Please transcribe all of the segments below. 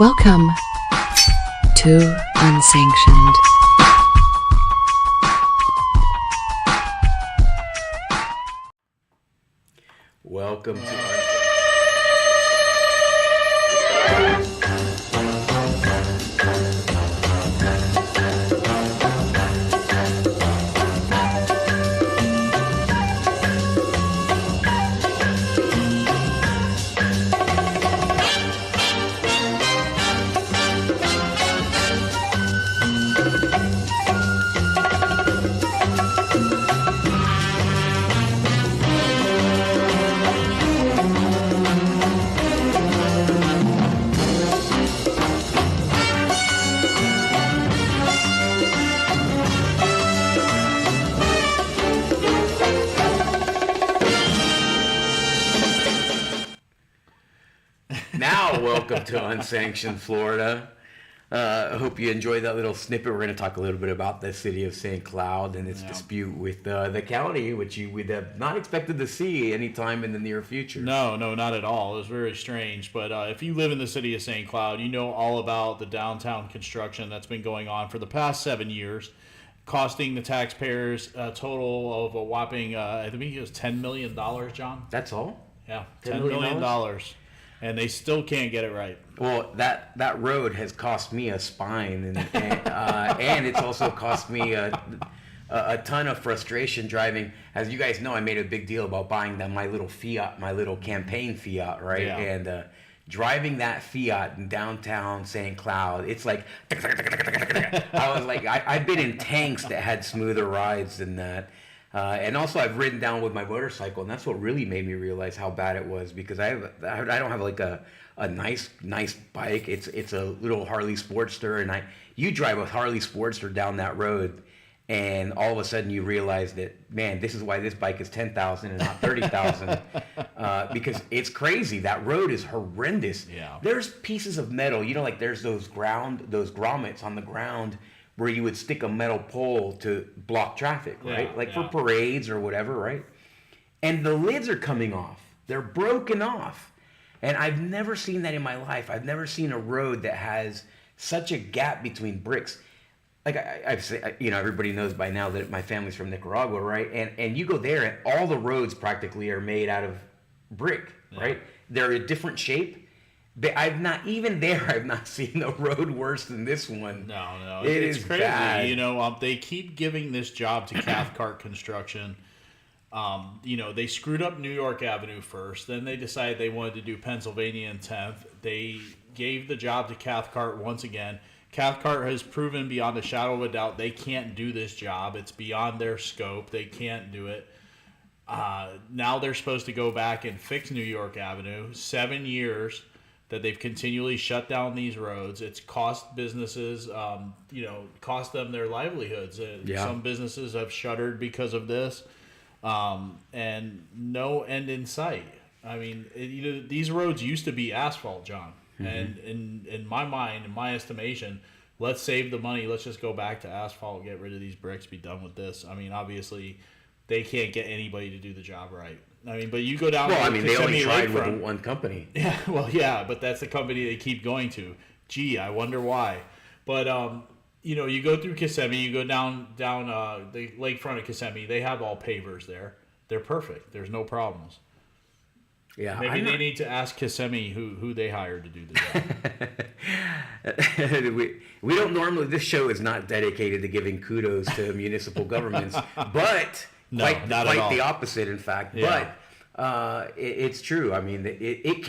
Welcome to Unsanctioned. Welcome to Welcome to Unsanctioned Florida. I hope you enjoyed that little snippet. We're going to talk a little bit about the city of St. Cloud and its dispute with the county, which you would have not expected to see anytime in the near future. No, not at all. It was very strange. But if you live in the city of St. Cloud, you know all about the downtown construction that's been going on for the past 7 years, costing the taxpayers a total of a whopping, I think it was $10 million, John? That's all? Yeah, $10 million. And they still can't get it right. Well, that road has cost me a spine, and it's also cost me a ton of frustration driving. As you guys know, I made a big deal about buying my little Fiat, my little campaign Fiat, right? Yeah. And driving that Fiat in downtown St. Cloud, it's like I was like, I've been in tanks that had smoother rides than that. And also, I've ridden down with my motorcycle, and that's what really made me realize how bad it was. Because I don't have like a nice bike. It's a little Harley Sportster, and you drive a Harley Sportster down that road, and all of a sudden you realize that, man, this is why this bike is $10,000 and not $30,000, because it's crazy. That road is horrendous. Yeah. There's pieces of metal, like there's those grommets on the ground where you would stick a metal pole to block traffic, right? For parades or whatever, right? And the lids are coming off. They're broken off. And I've never seen that in my life. I've never seen a road that has such a gap between bricks. Like I've said, everybody knows by now that my family's from Nicaragua, right? And you go there and all the roads practically are made out of brick, right? They're a different shape. I've not seen a road worse than this one. No, it's crazy. Bad. They keep giving this job to Cathcart Construction. They screwed up New York Avenue first. Then they decided they wanted to do Pennsylvania and 10th. They gave the job to Cathcart once again. Cathcart has proven beyond a shadow of a doubt they can't do this job. It's beyond their scope. They can't do it. Now they're supposed to go back and fix New York Avenue. 7 years that they've continually shut down these roads. It's cost businesses, cost them their livelihoods. Some businesses have shuttered because of this, and no end in sight. I mean, these roads used to be asphalt, John. Mm-hmm. And in my mind, in my estimation, let's save the money. Let's just go back to asphalt, get rid of these bricks, be done with this. I mean, obviously, they can't get anybody to do the job right. I mean, but you go down. Well, they only tried with one company. Yeah, but that's the company they keep going to. Gee, I wonder why. But you go through Kissimmee, you go down the lakefront of Kissimmee. They have all pavers there. They're perfect. There's no problems. Yeah, maybe they need to ask Kissimmee who they hired to do the job. we don't normally. This show is not dedicated to giving kudos to municipal governments, but. No, not quite at all. The opposite, in fact. Yeah. But it's true. I mean, they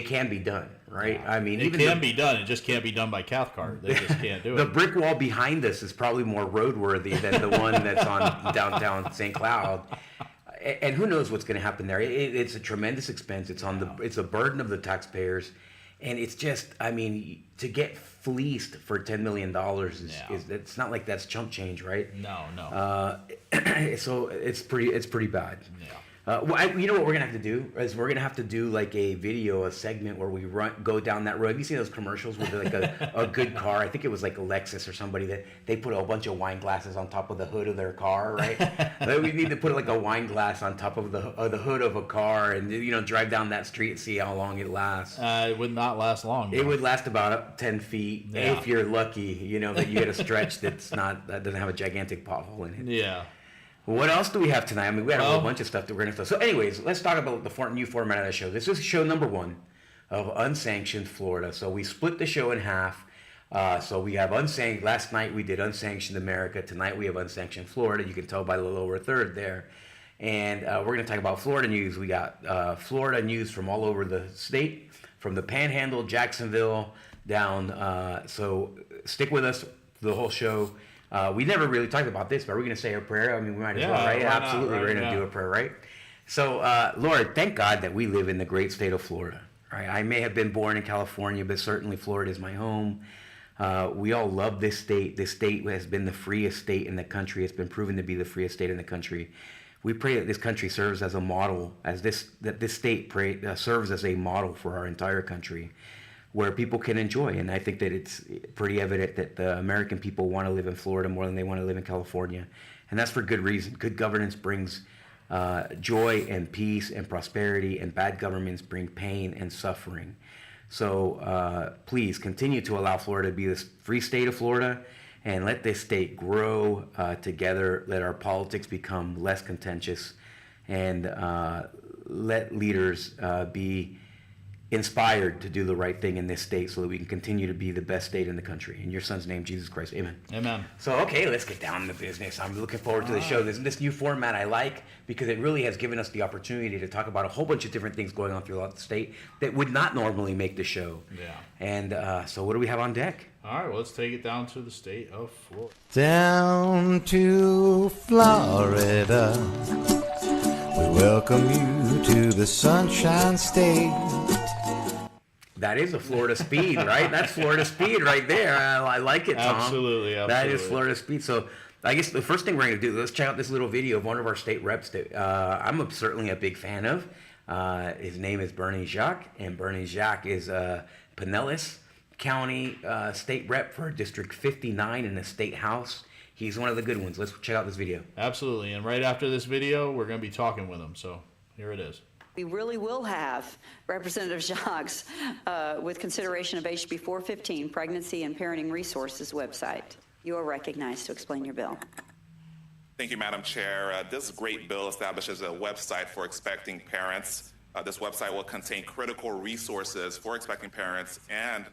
can be done, right? Yeah. I mean, it can be done. It just can't be done by Cathcart. They just can't do it. The brick wall behind us is probably more roadworthy than the one that's on downtown St. Cloud. And who knows what's going to happen there? It's a tremendous expense. It's it's a burden of the taxpayers. And it's just, I mean, to get fleeced for $10 million is it's not like that's chump change, right? No. So it's pretty bad. Yeah. You know what we're gonna have to do is we're gonna have to do like a video, a segment where we go down that road. Have you seen those commercials with like a good car? I think it was like a Lexus or somebody that they put a bunch of wine glasses on top of the hood of their car, right? We need to put like a wine glass on top of the hood of a car, and drive down that street and see how long it lasts. It would not last long. It would last about 10 feet if you're lucky. That you get a stretch that doesn't have a gigantic pothole in it. Yeah. What else do we have tonight? I mean, we had a whole bunch of stuff that we're going to. So, anyways, let's talk about the new format of the show. This is show number 1 of Unsanctioned Florida. So we split the show in half. So we have unsanctioned. Last night we did Unsanctioned America. Tonight we have Unsanctioned Florida. You can tell by the lower third there. And we're going to talk about Florida news. We got Florida news from all over the state, from the Panhandle, Jacksonville, down. So stick with us for the whole show. We never really talked about this, but we're going to say a prayer. I mean, we might as well, right? Absolutely, we're going to do a prayer, right? So, Lord, thank God that we live in the great state of Florida, right? I may have been born in California, but certainly Florida is my home. We all love this state. This state has been the freest state in the country. It's been proven to be the freest state in the country. We pray that this country serves as a model, that this state serves as a model for our entire country, where people can enjoy. And I think that it's pretty evident that the American people want to live in Florida more than they want to live in California. And that's for good reason. Good governance brings joy and peace and prosperity, and bad governments bring pain and suffering. So please continue to allow Florida to be this free state of Florida, and let this state grow together. Let our politics become less contentious, and let leaders be inspired to do the right thing in this state, so that we can continue to be the best state in the country. In your son's name, Jesus Christ, amen. Amen. So, okay, let's get down to business. I'm looking forward to the show. This new format I like, because it really has given us the opportunity to talk about a whole bunch of different things going on throughout the state that would not normally make the show. Yeah. And so what do we have on deck? All right, well, let's take it down to the state of Florida. Down to Florida, we welcome you to the Sunshine State. That is a Florida speed, right? That's Florida speed right there. I like it, Tom. Absolutely. That is Florida speed. So I guess the first thing we're going to do, let's check out this little video of one of our state reps that I'm certainly a big fan of. His name is Berny Jacques, and Berny Jacques is Pinellas County state rep for District 59 in the state house. He's one of the good ones. Let's check out this video. Absolutely. And right after this video, we're going to be talking with him. So here it is. We really will have Representative Jacques with consideration of HB 415, Pregnancy and Parenting Resources website. You are recognized to explain your bill. Thank you, Madam Chair. This great bill establishes a website for expecting parents. This website will contain critical resources for expecting parents and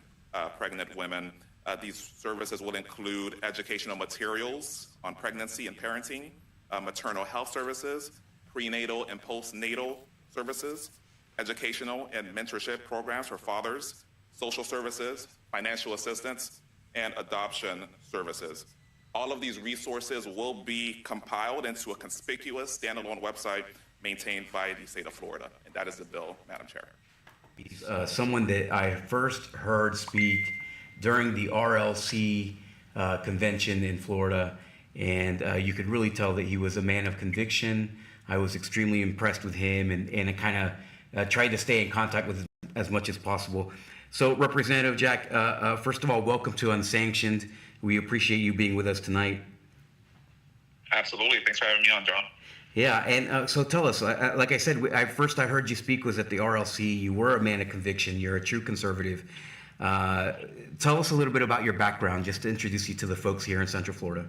pregnant women. These services will include educational materials on pregnancy and parenting, maternal health services, prenatal and postnatal services, educational and mentorship programs for fathers, social services, financial assistance, and adoption services. All of these resources will be compiled into a conspicuous standalone website maintained by the state of Florida. And that is the bill, Madam Chair. He's someone that I first heard speak during the RLC convention in Florida, and you could really tell that he was a man of conviction. I was extremely impressed with him, and I kind of tried to stay in contact with him as much as possible. So, Representative Jacques, first of all, welcome to Unsanctioned. We appreciate you being with us tonight. Absolutely. Thanks for having me on, John. Yeah, and so tell us, like I said, I heard you speak was at the RLC. You were a man of conviction. You're a true conservative. Tell us a little bit about your background, just to introduce you to the folks here in Central Florida.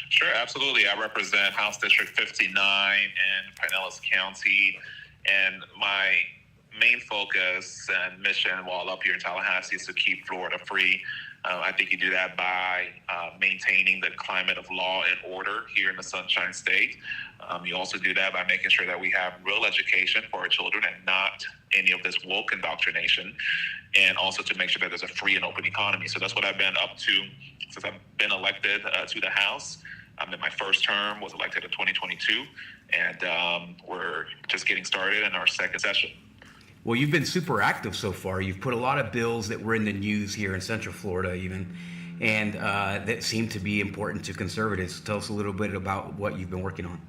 Sure, absolutely. I represent House District 59 in Pinellas County, and my main focus and mission while up here in Tallahassee is to keep Florida free. I think you do that by maintaining the climate of law and order here in the Sunshine State. You also do that by making sure that we have real education for our children and not any of this woke indoctrination, and also to make sure that there's a free and open economy. So that's what I've been up to since I've been elected to the House. In my first term, was elected in 2022, and we're just getting started in our second session. Well, you've been super active so far. You've put a lot of bills that were in the news here in Central Florida even, and that seem to be important to conservatives. Tell us a little bit about what you've been working on.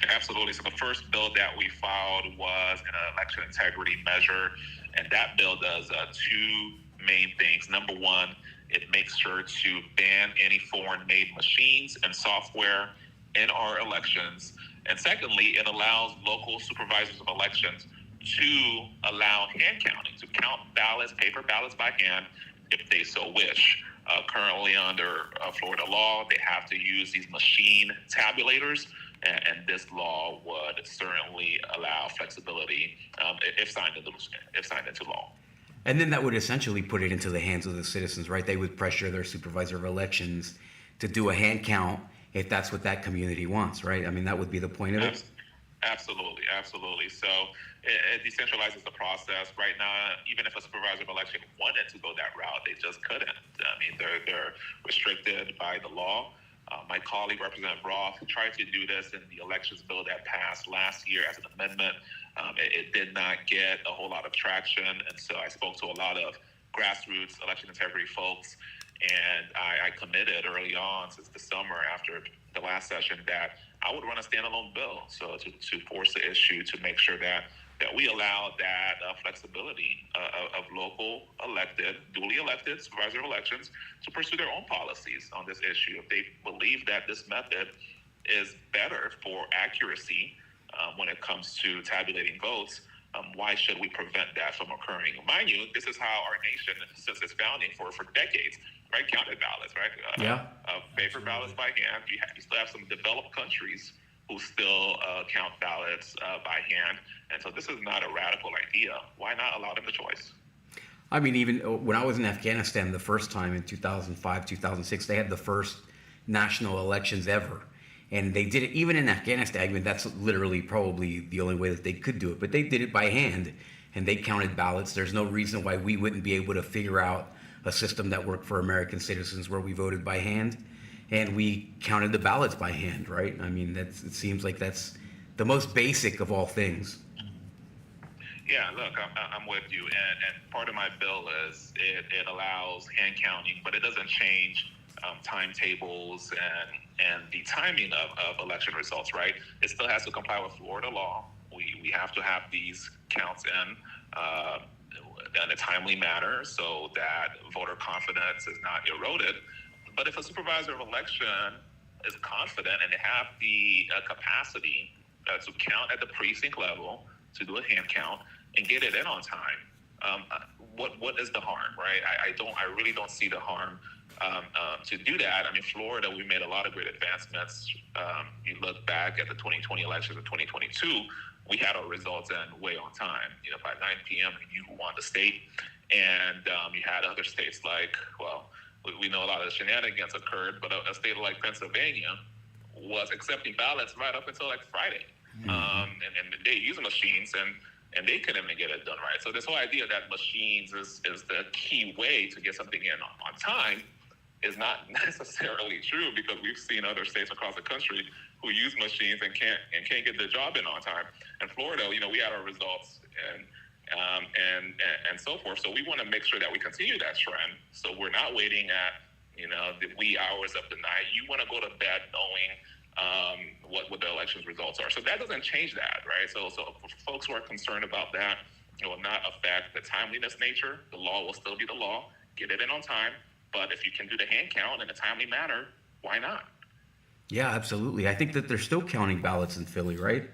Absolutely. So the first bill that we filed was an election integrity measure, and that bill does two main things. Number one, it makes sure to ban any foreign-made machines and software in our elections. And secondly, it allows local supervisors of elections to allow hand counting, to count ballots, paper ballots by hand, if they so wish. Currently under Florida law, they have to use these machine tabulators, and this law would certainly allow flexibility if signed into law. And then that would essentially put it into the hands of the citizens, right? They would pressure their supervisor of elections to do a hand count if that's what that community wants, right? I mean, that would be the point of it. Absolutely. So it decentralizes the process. Right now, even if a supervisor of election wanted to go that route, they just couldn't. I mean, they're restricted by the law. My colleague, Representative Roth, tried to do this in the elections bill that passed last year as an amendment. It did not get a whole lot of traction, and so I spoke to a lot of grassroots election integrity folks, and I committed early on since the summer after the last session that I would run a standalone bill, so to force the issue to make sure that we allow that flexibility of local duly elected supervisor of elections to pursue their own policies on this issue. If they believe that this method is better for accuracy when it comes to tabulating votes, why should we prevent that from occurring? Mind you, this is how our nation, since its founding for decades, right, counted ballots, right? Paper ballots by hand. You still have some developed countries who still count ballots by hand. And so this is not a radical idea. Why not allow them the choice? I mean, even when I was in Afghanistan the first time in 2005, 2006, they had the first national elections ever. And they did it even in Afghanistan. I mean, that's literally probably the only way that they could do it. But they did it by hand, and they counted ballots. There's no reason why we wouldn't be able to figure out a system that worked for American citizens where we voted by hand and we counted the ballots by hand, right? I mean, it seems like that's the most basic of all things. Yeah, look, I'm with you. And part of my bill is it allows hand counting, but it doesn't change timetables and the timing of election results, right? It still has to comply with Florida law. We have to have these counts in a timely manner so that voter confidence is not eroded. But if a supervisor of election is confident and they have the capacity to count at the precinct level, to do a hand count and get it in on time, what is the harm, right? I really don't see the harm to do that. I mean, Florida, we made a lot of great advancements. You look back at the 2020 elections of 2022, we had our results in way on time. You know, by 9 p.m., you won the state. And you had other states like, well, we know a lot of shenanigans occurred, but a state like Pennsylvania was accepting ballots right up until like Friday. And they use machines and they couldn't even get it done right. So this whole idea that machines is the key way to get something in on time is not necessarily true, because we've seen other states across the country who use machines and can't get the job in on time. And Florida, you know, we had our results and so forth. So we want to make sure that we continue that trend. So we're not waiting at, you know, the wee hours of the night. You want to go to bed knowing what the elections results are. So that doesn't change that, right? So for folks who are concerned about that, it will not affect the timeliness nature. The law will still be the law. Get it in on time. But if you can do the hand count in a timely manner, why not? Yeah, absolutely. I think that they're still counting ballots in Philly, right?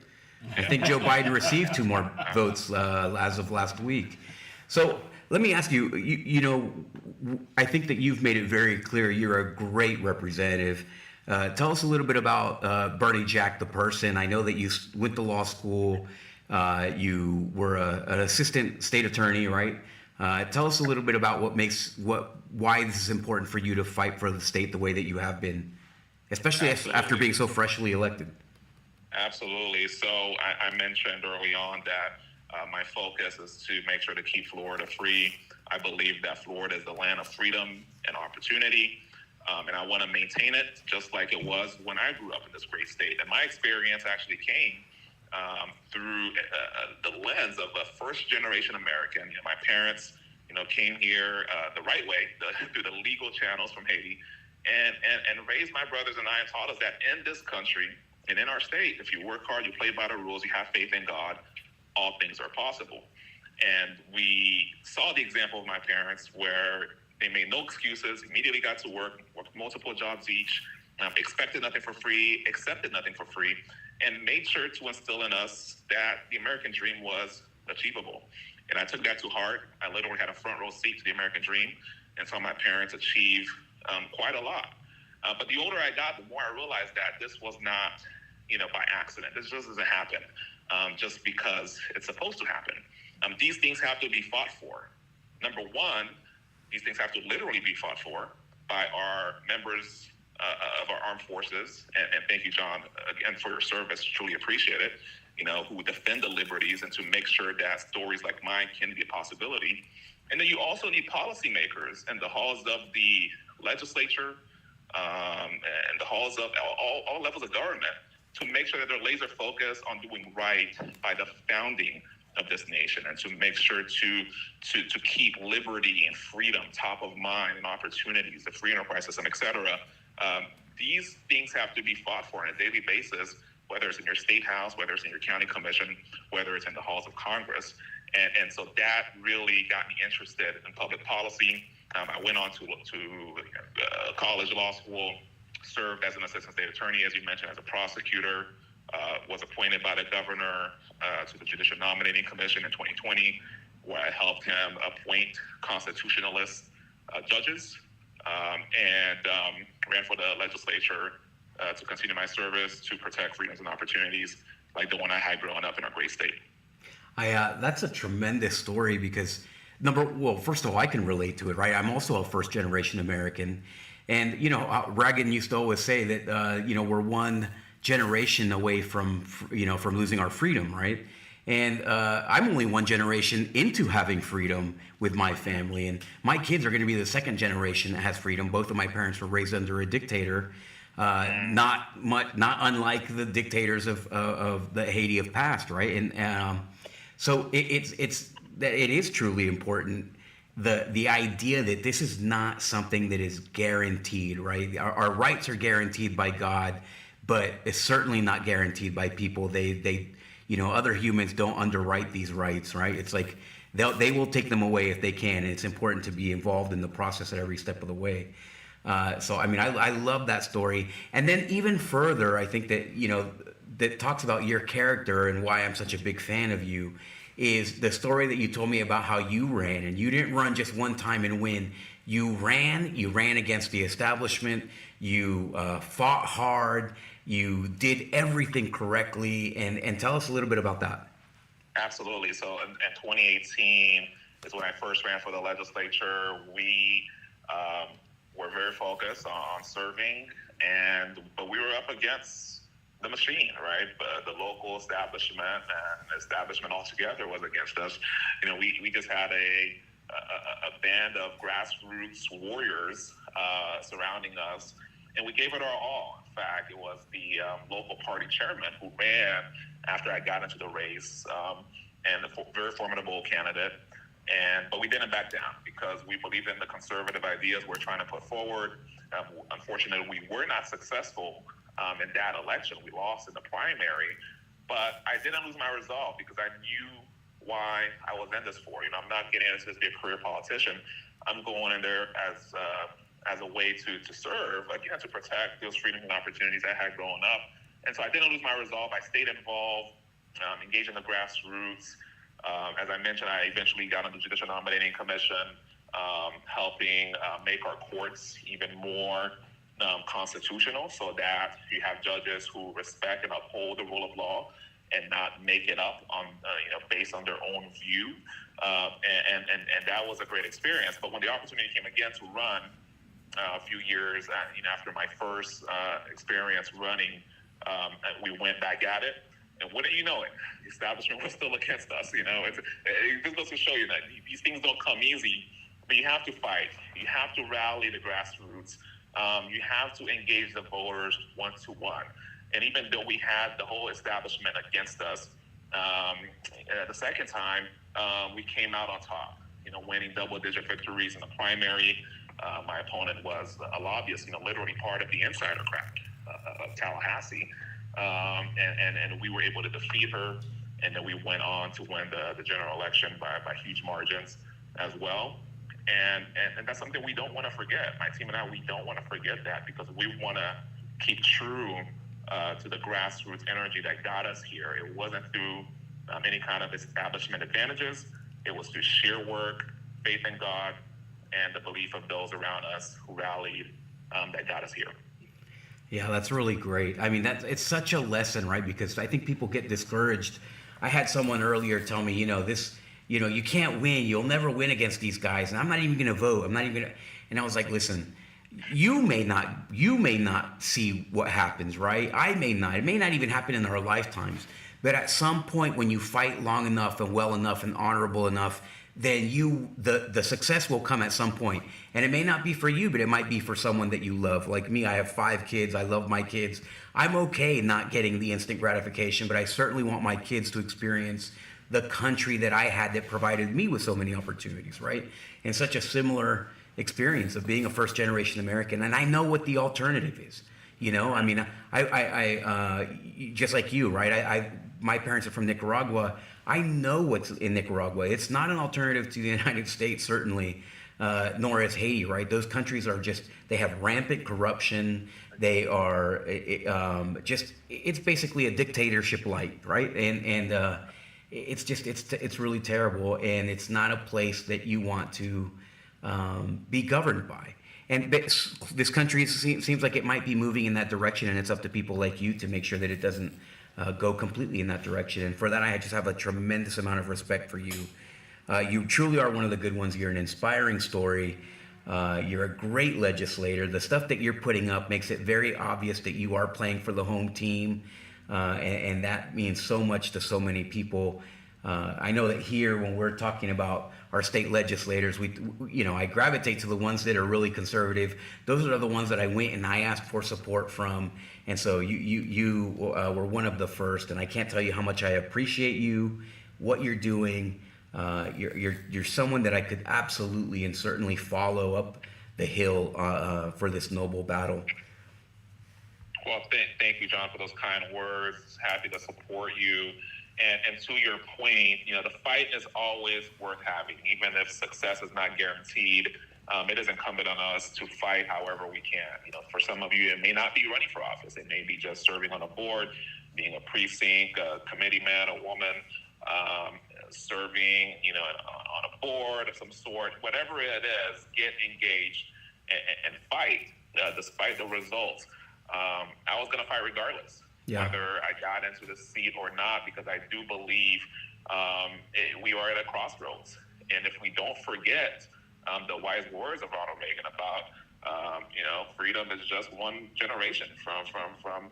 I think Joe Biden received 2 more votes as of last week. So let me ask you, you know, I think that you've made it very clear you're a great representative. Tell us a little bit about Berny Jacques, the person. I know that you went to law school. You were an assistant state attorney, right? Tell us a little bit about why this is important for you to fight for the state the way that you have been, especially after being so freshly elected. Absolutely. So I mentioned early on that my focus is to make sure to keep Florida free. I believe that Florida is the land of freedom and opportunity, and I want to maintain it just like it was when I grew up in this great state. And my experience actually came through the lens of a first-generation American. You know, my parents, you know, came here the right way, through the legal channels from Haiti, and raised my brothers and I and taught us that in this country, And in our state, if you work hard, you play by the rules, you have faith in God, all things are possible. And we saw the example of my parents where they made no excuses, immediately got to work, worked multiple jobs each, expected nothing for free, accepted nothing for free, and made sure to instill in us that the American dream was achievable. And I took that to heart. I literally had a front row seat to the American dream and saw my parents achieve quite a lot. But the older I got, the more I realized that this was not, by accident. This just doesn't happen just because it's supposed to happen. These things have to be fought for. Number one, these things have to literally be fought for by our members of our armed forces. And thank you, John, again, for your service. Truly appreciate it. Who defend the liberties and to make sure that stories like mine can be a possibility. And then you also need policymakers in the halls of the legislature and the halls of all levels of government to make sure that they're laser focused on doing right by the founding of this nation, and to make sure to keep liberty and freedom top of mind, and opportunities, the free enterprise system, et cetera. These things have to be fought for on a daily basis, whether it's in your state house, whether it's in your county commission, whether it's in the halls of Congress. And so that really got me interested in public policy. I went on to college, law school, served as an assistant state attorney, as you mentioned, as a prosecutor, was appointed by the governor to the Judicial Nominating Commission in 2020, where I helped him appoint constitutionalist judges, and ran for the legislature to continue my service to protect freedoms and opportunities like the one I had growing up in our great state. That's a tremendous story because first of all, I can relate to it, right? I'm also a first generation American. And, Reagan used to always say that, we're one generation away from losing our freedom, right? And I'm only one generation into having freedom with my family. And my kids are going to be the second generation that has freedom. Both of my parents were raised under a dictator, not unlike the dictators of the Haiti of past, right? And so it is truly important. The idea that this is not something that is guaranteed, right? Our rights are guaranteed by God, but it's certainly not guaranteed by people. They other humans don't underwrite these rights, right? It's like they will take them away if they can, and it's important to be involved in the process at every step of the way. So I love that story. And then even further, I think that that talks about your character and why I'm such a big fan of you is the story that you told me about how you ran. And you didn't run just one time and win. You ran against the establishment. You fought hard. You did everything correctly. And tell us a little bit about that. Absolutely. So in 2018 is when I first ran for the legislature. We were very focused on serving, but we were up against the machine, right? But the local establishment and establishment altogether was against us. We just had a band of grassroots warriors surrounding us, and we gave it our all. In fact, it was the local party chairman who ran after I got into the race, and a very formidable candidate. But we didn't back down because we believed in the conservative ideas we're trying to put forward. Unfortunately, we were not successful in that election. We lost in the primary, but I didn't lose my resolve because I knew why I was in this for. I'm not getting into this to be a career politician. I'm going in there as a way to serve, again, to protect those freedoms and opportunities I had growing up. And so I didn't lose my resolve. I stayed involved, engaged in the grassroots. As I mentioned, I eventually got on the Judicial Nominating Commission, helping make our courts even more constitutional, so that you have judges who respect and uphold the rule of law and not make it up on based on their own view. And that was a great experience. But when the opportunity came again to run a few years after my first experience running, we went back at it. And wouldn't you know it, the establishment was still against us. It just goes to show you that these things don't come easy, but you have to fight. You have to rally the grassroots. You have to engage the voters one-to-one. And even though we had the whole establishment against us, the second time, we came out on top, winning double-digit victories in the primary. My opponent was a lobbyist, literally part of the insider crack of Tallahassee. and we were able to defeat her, and then we went on to win the general election by huge margins as well. And that's something we don't want to forget. My team and I, we don't want to forget that, because we want to keep true to the grassroots energy that got us here. It wasn't through any kind of establishment advantages. It was through sheer work, faith in God, and the belief of those around us who rallied that got us here. Yeah, that's really great. I mean, it's such a lesson, right? Because I think people get discouraged. I had someone earlier tell me, you can't win. You'll never win against these guys. And I'm not even going to vote. I'm not even going to. And I was like, listen, you may not see what happens, right? I may not. It may not even happen in our lifetimes. But at some point, when you fight long enough and well enough and honorable enough, then the success will come at some point. And it may not be for you, but it might be for someone that you love. Like me, I have 5 kids. I love my kids. I'm okay not getting the instant gratification, but I certainly want my kids to experience the country that I had that provided me with so many opportunities, right? And such a similar experience of being a first-generation American. And I know what the alternative is. I mean, I just like you, right? My parents are from Nicaragua. I know what's in Nicaragua. It's not an alternative to the United States, certainly, nor is Haiti, right? Those countries are they have rampant corruption. They are it's basically a dictatorship light, right? And it's really terrible, and it's not a place that you want to be governed by. And this country seems like it might be moving in that direction, and it's up to people like you to make sure that it doesn't go completely in that direction. And for that, I just have a tremendous amount of respect for you. You truly are one of the good ones. You're an inspiring story. You're a great legislator. The stuff that you're putting up makes it very obvious that you are playing for the home team, and that means so much to so many people. I know that here, when we're talking about our state legislators, I gravitate to the ones that are really conservative. Those are the ones that I went and I asked for support from. And so you were one of the first, and I can't tell you how much I appreciate you, what you're doing. You're someone that I could absolutely and certainly follow up the hill for this noble battle. Well, thank you, John, for those kind words. Happy to support you. And to your point, the fight is always worth having, even if success is not guaranteed. It is incumbent on us to fight however we can. For some of you, it may not be running for office. It may be just serving on a board, being a precinct, a committee man, a woman, serving, on a board of some sort. Whatever it is, get engaged and fight, despite the results. I was going to fight regardless. Yeah. Whether I got into the seat or not, because I do believe we are at a crossroads. And if we don't forget the wise words of Ronald Reagan about, freedom is just one generation from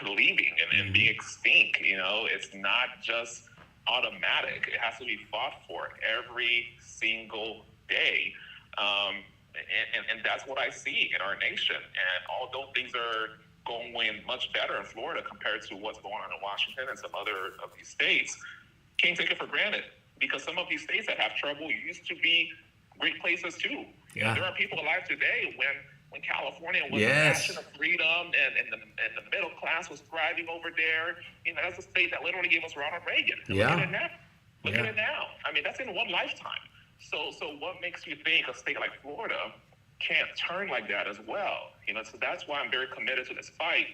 leaving and being extinct. It's not just automatic. It has to be fought for every single day. And that's what I see in our nation. And although things are going much better in Florida compared to what's going on in Washington and some other of these states, can't take it for granted, because some of these states that have trouble used to be great places too. There are people alive today when California was a nation of freedom and the middle class was thriving over there. That's a state that literally gave us Ronald Reagan. Look at it now. Look at it now. I mean, that's in one lifetime. So what makes you think a state like Florida can't turn like that as well? So that's why I'm very committed to this fight,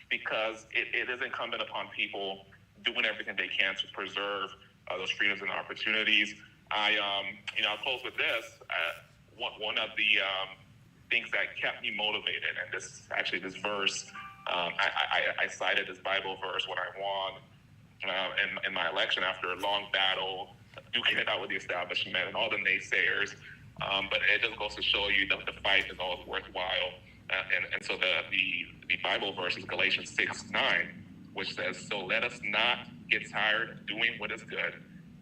because it is incumbent upon people doing everything they can to preserve those freedoms and opportunities. I'll close with this. One of the things that kept me motivated, and this verse, I cited this Bible verse when I won in my election after a long battle, duking it out with the establishment and all the naysayers. But it just goes to show you that the fight is always worthwhile. And so the Bible verse is Galatians 6:9, which says, "So let us not get tired of doing what is good.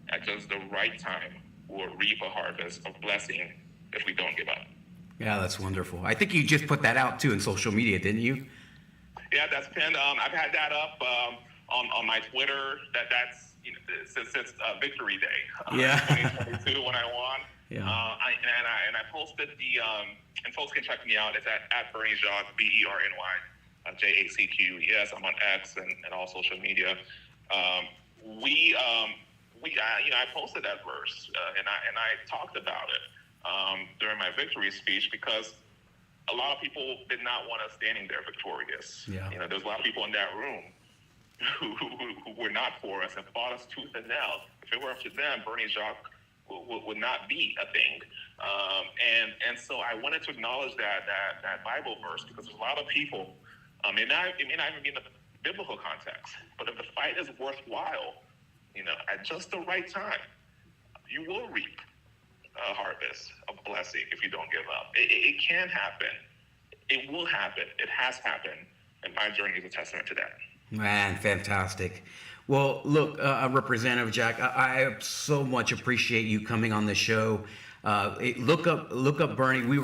At just the right time, we'll reap a harvest of blessing if we don't give up." Yeah, that's wonderful. I think you just put that out too in social media, didn't you? Yeah, that's pinned. I've had that up on my Twitter. That's since Victory Day, 2022 when I won. Yeah. I posted and folks can check me out. It's at Berny Jacques, Berny JACQES. I'm on X and all social media. I posted that verse and I talked about it during my victory speech, because a lot of people did not want us standing there victorious. Yeah. There's a lot of people in that room who were not for us and fought us tooth and nail. If it were up to them, Berny Jacques would not be a thing. And so I wanted to acknowledge that Bible verse, because there's a lot of people, it may not even be in the biblical context, but if the fight is worthwhile, at just the right time, you will reap a harvest of blessing if you don't give up. It can happen. It will happen. It has happened. And my journey is a testament to that. Man, fantastic. Well, look, Representative Jacques, I so much appreciate you coming on the show. Look up Bernie. We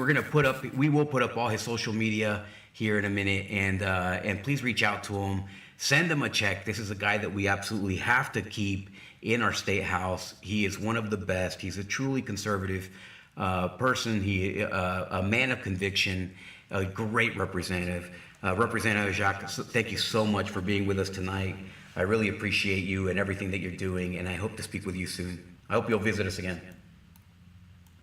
will put up all his social media here in a minute, and please reach out to him. Send him a check. This is a guy that we absolutely have to keep in our state house. He is one of the best. He's a truly conservative person. A man of conviction, a great representative. Representative Jacques, thank you so much for being with us tonight. I really appreciate you and everything that you're doing, and I hope to speak with you soon. I hope you'll visit us again.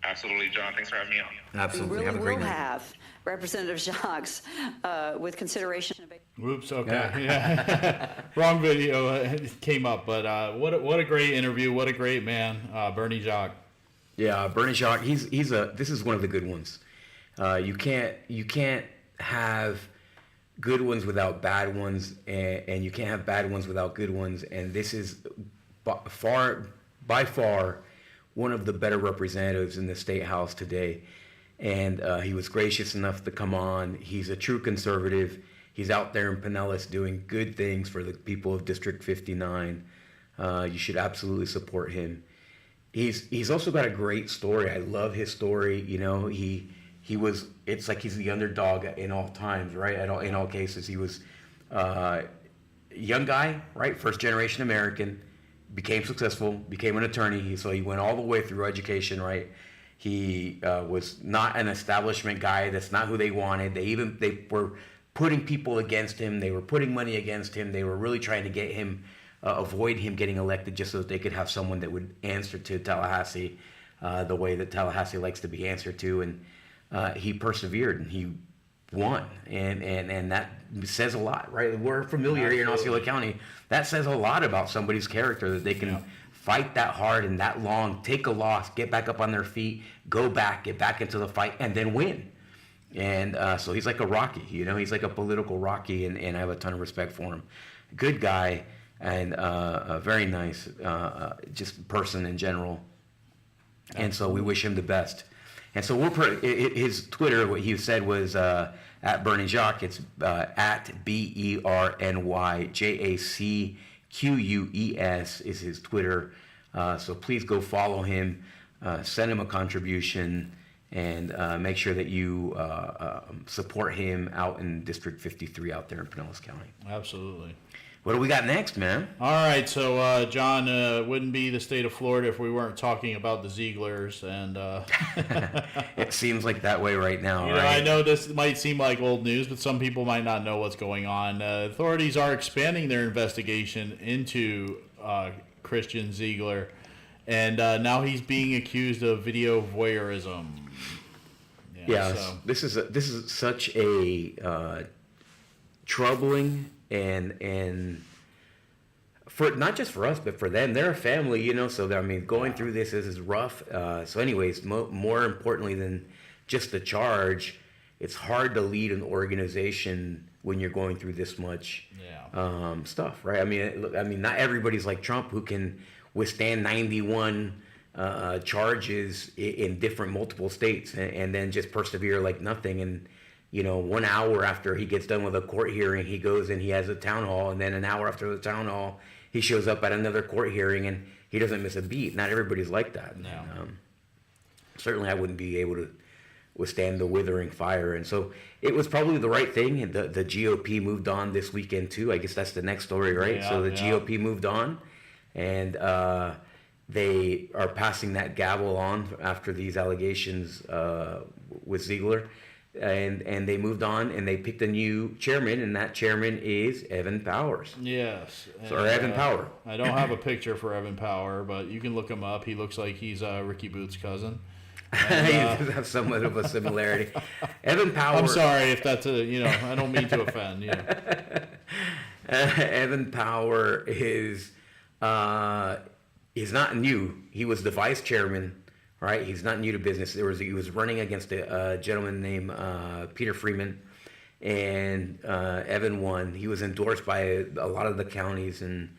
Absolutely, John. Thanks for having me on. Absolutely. We really Have a great will night. have Representative Jacques with consideration of... Oops, okay. Yeah. Wrong video came up, but what a great interview. What a great man, Berny Jacques. Yeah, Berny Jacques, this is one of the good ones. You can't have good ones without bad ones, and you can't have bad ones without good ones, and this is by far one of the better representatives in the state house today. And he was gracious enough to come on. He's a true conservative. He's out there in Pinellas doing good things for the people of District 59. You should absolutely support him. He's also got a great story. I love his story. It's like he's the underdog in all times, right? In all cases, he was a young guy, right? First generation American, became successful, became an attorney. So he went all the way through education, right? He was not an establishment guy. That's not who they wanted. They were putting people against him. They were putting money against him. They were really trying to get him, avoid him getting elected, just so that they could have someone that would answer to Tallahassee the way that Tallahassee likes to be answered to. And he persevered and he won. And that says a lot, right? We're familiar here in Osceola County. That says a lot about somebody's character, that they can fight that hard and that long, take a loss, get back up on their feet, go back, get back into the fight, and then win. And so he's like a Rocky, he's like a political Rocky, and I have a ton of respect for him. Good guy, and a very nice just person in general. And so we wish him the best. And so his Twitter, what he said was at Berny Jacques. It's at BernyJacques is his Twitter. So please go follow him, send him a contribution, and make sure that you support him out in District 53 out there in Pinellas County. Absolutely. What do we got next, man? All right, so John, wouldn't be the state of Florida if we weren't talking about the Zieglers, and It seems like that way right now. right? I know this might seem like old news, but some people might not know what's going on. Authorities are expanding their investigation into Christian Ziegler, and now he's being accused of video voyeurism. So. This is such a troubling and for not just for us, but for them, they're a family, so going through this is rough. So anyways, more importantly than just the charge, it's hard to lead an organization when you're going through this much stuff, right? Not everybody's like Trump, who can withstand 91 charges in different multiple states and then just persevere like nothing. And 1 hour after he gets done with a court hearing, he goes and he has a town hall, and then an hour after the town hall, he shows up at another court hearing, and he doesn't miss a beat. Not everybody's like that. No. Certainly I wouldn't be able to withstand the withering fire. And so it was probably the right thing. And the GOP moved on this weekend too. I guess that's the next story, right? So the GOP moved on, and they are passing that gavel on after these allegations with Ziegler. and they moved on, and they picked a new chairman, and that chairman is Evan Powers. Yes. Or Evan Power. I don't have a picture for Evan Power, but you can look him up. He looks like he's Ricky Boots' cousin. And, He does have somewhat of a similarity. Evan Power. I'm sorry if that's I don't mean to offend. Evan Power is not new. He was the vice chairman, right? He's not new to business. He was running against a gentleman named Peter Freeman, and Evan won. He was endorsed by a lot of the counties, and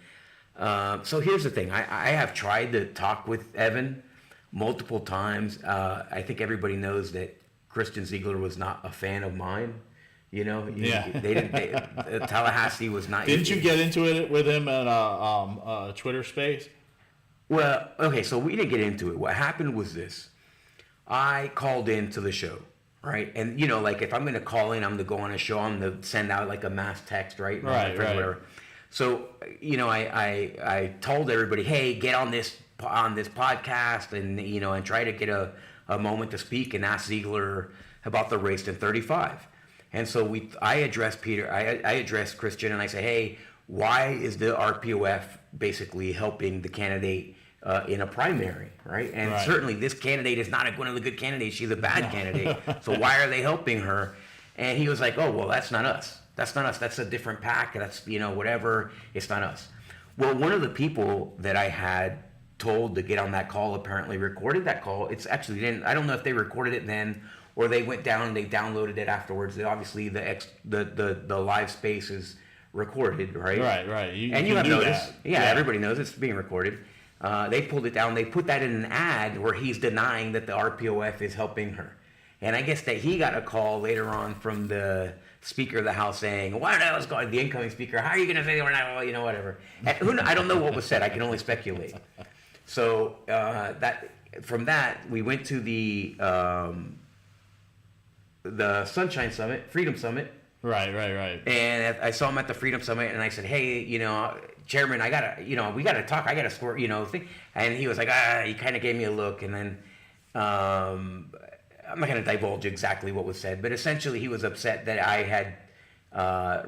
so here's the thing. I have tried to talk with Evan multiple times. I think everybody knows that Christian Ziegler was not a fan of mine. Tallahassee was not. Didn't you get into it with him at a Twitter space? Well, okay, so we didn't get into it. What happened was this. I called into the show, right? And, like if I'm going to call in, I'm going to go on a show, I'm going to send out like a mass text, right? Right. Whatever. So, I told everybody, hey, get on this podcast and, and try to get a moment to speak and ask Ziegler about the race in 35. And so I addressed Peter, I addressed Christian, and I say, hey, why is the RPOF basically helping the candidate in a primary, right? And certainly this candidate is not one of the good candidates. She's a bad candidate. So why are they helping her? And he was like, oh, well, that's not us. That's not us. That's a different pack. That's, whatever. It's not us. Well, one of the people that I had told to get on that call apparently recorded that call. It's actually, I don't know if they recorded it then or they went down and they downloaded it afterwards. Obviously, the live space is recorded, right? Right. You have noticed. Yeah, everybody knows it's being recorded. They pulled it down. They put that in an ad where he's denying that the RPOF is helping her. And I guess that he got a call later on from the Speaker of the House saying, "What the hell is going?" The incoming Speaker, "How are you going to say they were not?" Well, whatever. And I don't know what was said. I can only speculate. So from that we went to the Sunshine Summit, Freedom Summit. Right. And I saw him at the Freedom Summit, and I said, "Hey, Chairman, we gotta talk. I gotta score, thing." And he was like, he kind of gave me a look, and then I'm not gonna divulge exactly what was said, but essentially he was upset that I had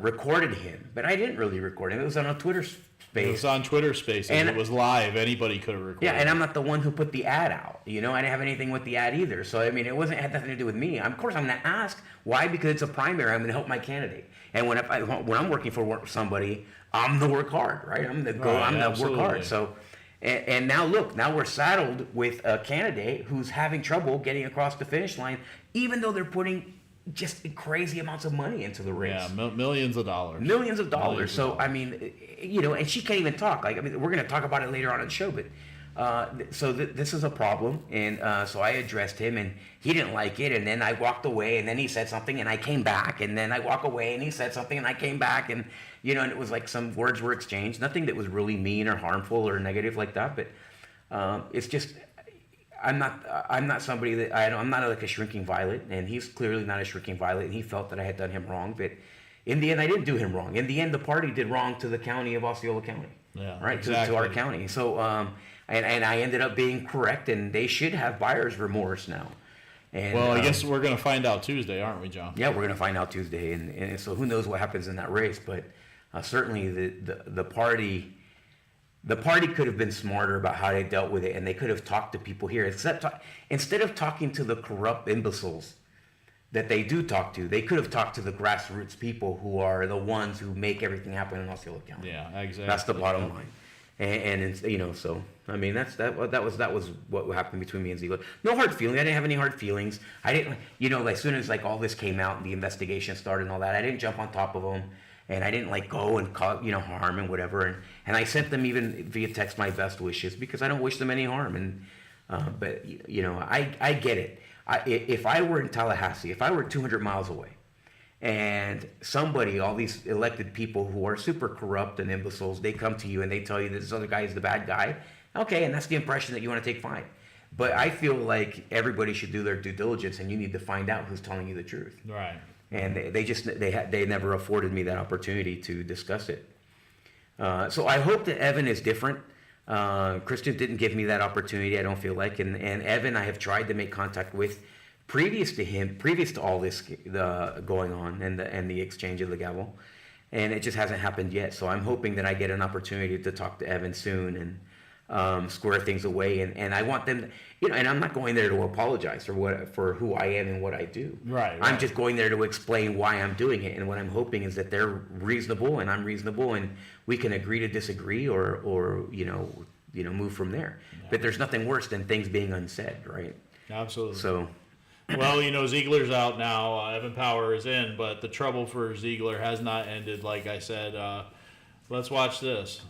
recorded him, but I didn't really record him. It was on a Twitter space. It was on Twitter Spaces. And it was live. Anybody could have recorded. Yeah, and I'm not the one who put the ad out. I didn't have anything with the ad either. So it had nothing to do with me. Of course, I'm going to ask why, because it's a primary. I'm going to help my candidate. And when I'm working for somebody, I'm the work hard, right? I'm the work hard. So, and now look, we're saddled with a candidate who's having trouble getting across the finish line, even though they're putting just crazy amounts of money into the race. Yeah, millions of dollars. Millions of dollars. So, and she can't even talk. We're going to talk about it later on in the show, but this is a problem. And so I addressed him, and he didn't like it. And then I walked away, and then he said something, and I came back. And then I walk away, and he said something, and I came back. And, and it was like some words were exchanged. Nothing that was really mean or harmful or negative like that. But it's just... I'm not somebody that I'm not like a shrinking violet, and he's clearly not a shrinking violet, and he felt that I had done him wrong, but in the end I didn't do him wrong. In the end, the party did wrong to the county of Osceola County, right? Exactly. To our county. So and I ended up being correct, and they should have buyer's remorse now. And, I guess we're going to find out Tuesday, aren't we, John? Yeah, we're going to find out Tuesday, and so who knows what happens in that race, but certainly the party. The party could have been smarter about how they dealt with it, and they could have talked to people here. Instead of talking to the corrupt imbeciles that they do talk to, they could have talked to the grassroots people who are the ones who make everything happen in Osceola County. Yeah, exactly. That's the bottom line. And so that was what happened between me and Ziegler. No hard feelings. I didn't have any hard feelings. I didn't, as soon as all this came out and the investigation started and all that, I didn't jump on top of them. And I didn't go and cause harm and whatever, and I sent them even via text my best wishes because I don't wish them any harm. And but I get it. If I were in Tallahassee, if I were 200 miles away, and somebody, all these elected people who are super corrupt and imbeciles, they come to you and they tell you that this other guy is the bad guy, okay, and that's the impression that you want to take, fine. But I feel like everybody should do their due diligence, and you need to find out who's telling you the truth. Right. And they never afforded me that opportunity to discuss it. So I hope that Evan is different. Christian didn't give me that opportunity, I don't feel like. And Evan, I have tried to make contact with previous to all this going on and the exchange of the gavel, and it just hasn't happened yet. So I'm hoping that I get an opportunity to talk to Evan soon and square things away. And I want them, and I'm not going there to apologize for who I am and what I do. Right. I'm just going there to explain why I'm doing it. And what I'm hoping is that they're reasonable and I'm reasonable, and we can agree to disagree or move from there. Yeah. But there's nothing worse than things being unsaid, right? Absolutely. So. Well, Ziegler's out now. Evan Power is in, but the trouble for Ziegler has not ended, like I said. Let's watch this.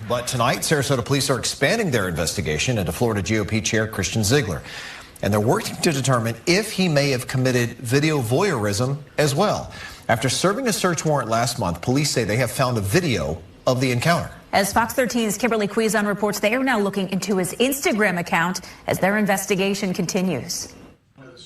But tonight, Sarasota police are expanding their investigation into Florida GOP Chair Christian Ziegler. And they're working to determine if he may have committed video voyeurism as well. After serving a search warrant last month, police say they have found a video of the encounter. As Fox 13's Kimberly Quizon reports, they are now looking into his Instagram account as their investigation continues.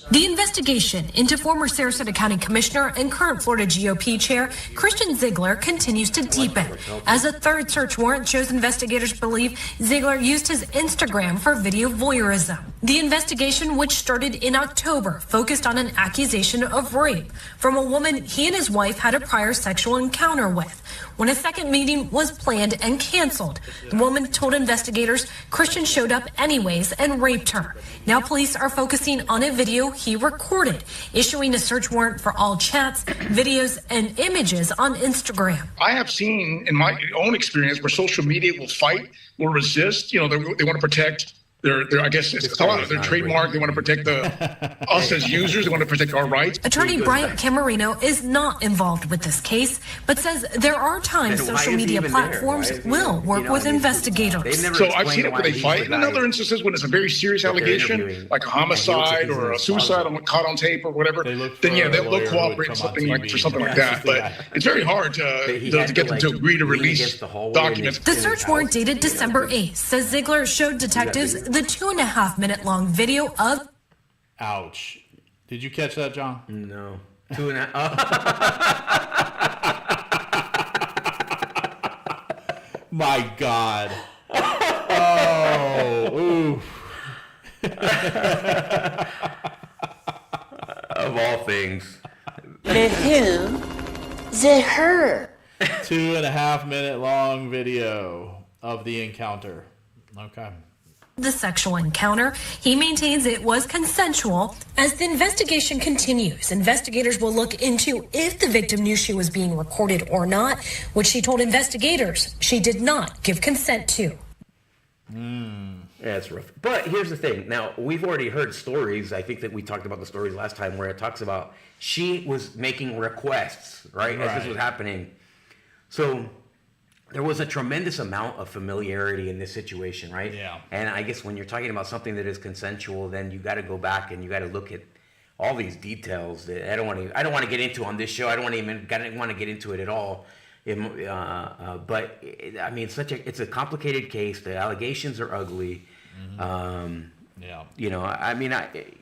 The investigation into former Sarasota County Commissioner and current Florida GOP Chair Christian Ziegler continues to deepen, as a third search warrant shows investigators believe Ziegler used his Instagram for video voyeurism. The investigation, which started in October, focused on an accusation of rape from a woman he and his wife had a prior sexual encounter with. When a second meeting was planned and canceled, the woman told investigators Christian showed up anyways and raped her. Now police are focusing on a video he recorded, issuing a search warrant for all chats, videos, and images on Instagram. I have seen in my own experience where social media will fight, will resist. They want to protect their I guess it's a lot of their trademark. They want to protect us as users. They want to protect our rights. Attorney Bryant Camarino is not involved with this case, but says there are times social media platforms will work with investigators. So I've seen it where they fight. In other instances, when it's a very serious allegation, like a homicide or a suicide caught on tape or whatever, then they'll cooperate for something like that. But it's very hard to get them to agree to release documents. The search warrant dated December 8th says Ziegler showed detectives the 2.5-minute long video of. Ouch. Did you catch that, John? No. 2.5. My God. Oh, oof. Of all things. The who? The her. 2.5-minute long video of the encounter. Okay. The sexual encounter. He maintains it was consensual. As the investigation continues, investigators will look into if the victim knew she was being recorded or not, which she told investigators she did not give consent to. Yeah, that's rough. But here's the thing. Now, we've already heard stories. I think that we talked about the stories last time where it talks about she was making requests, right? As this was happening. So there was a tremendous amount of familiarity in this situation, right? Yeah. And I guess when you're talking about something that is consensual, then you got to go back and you got to look at all these details that I don't want to get into on this show. I don't want to get into it at all. But I mean, it's a complicated case. The allegations are ugly. I mean,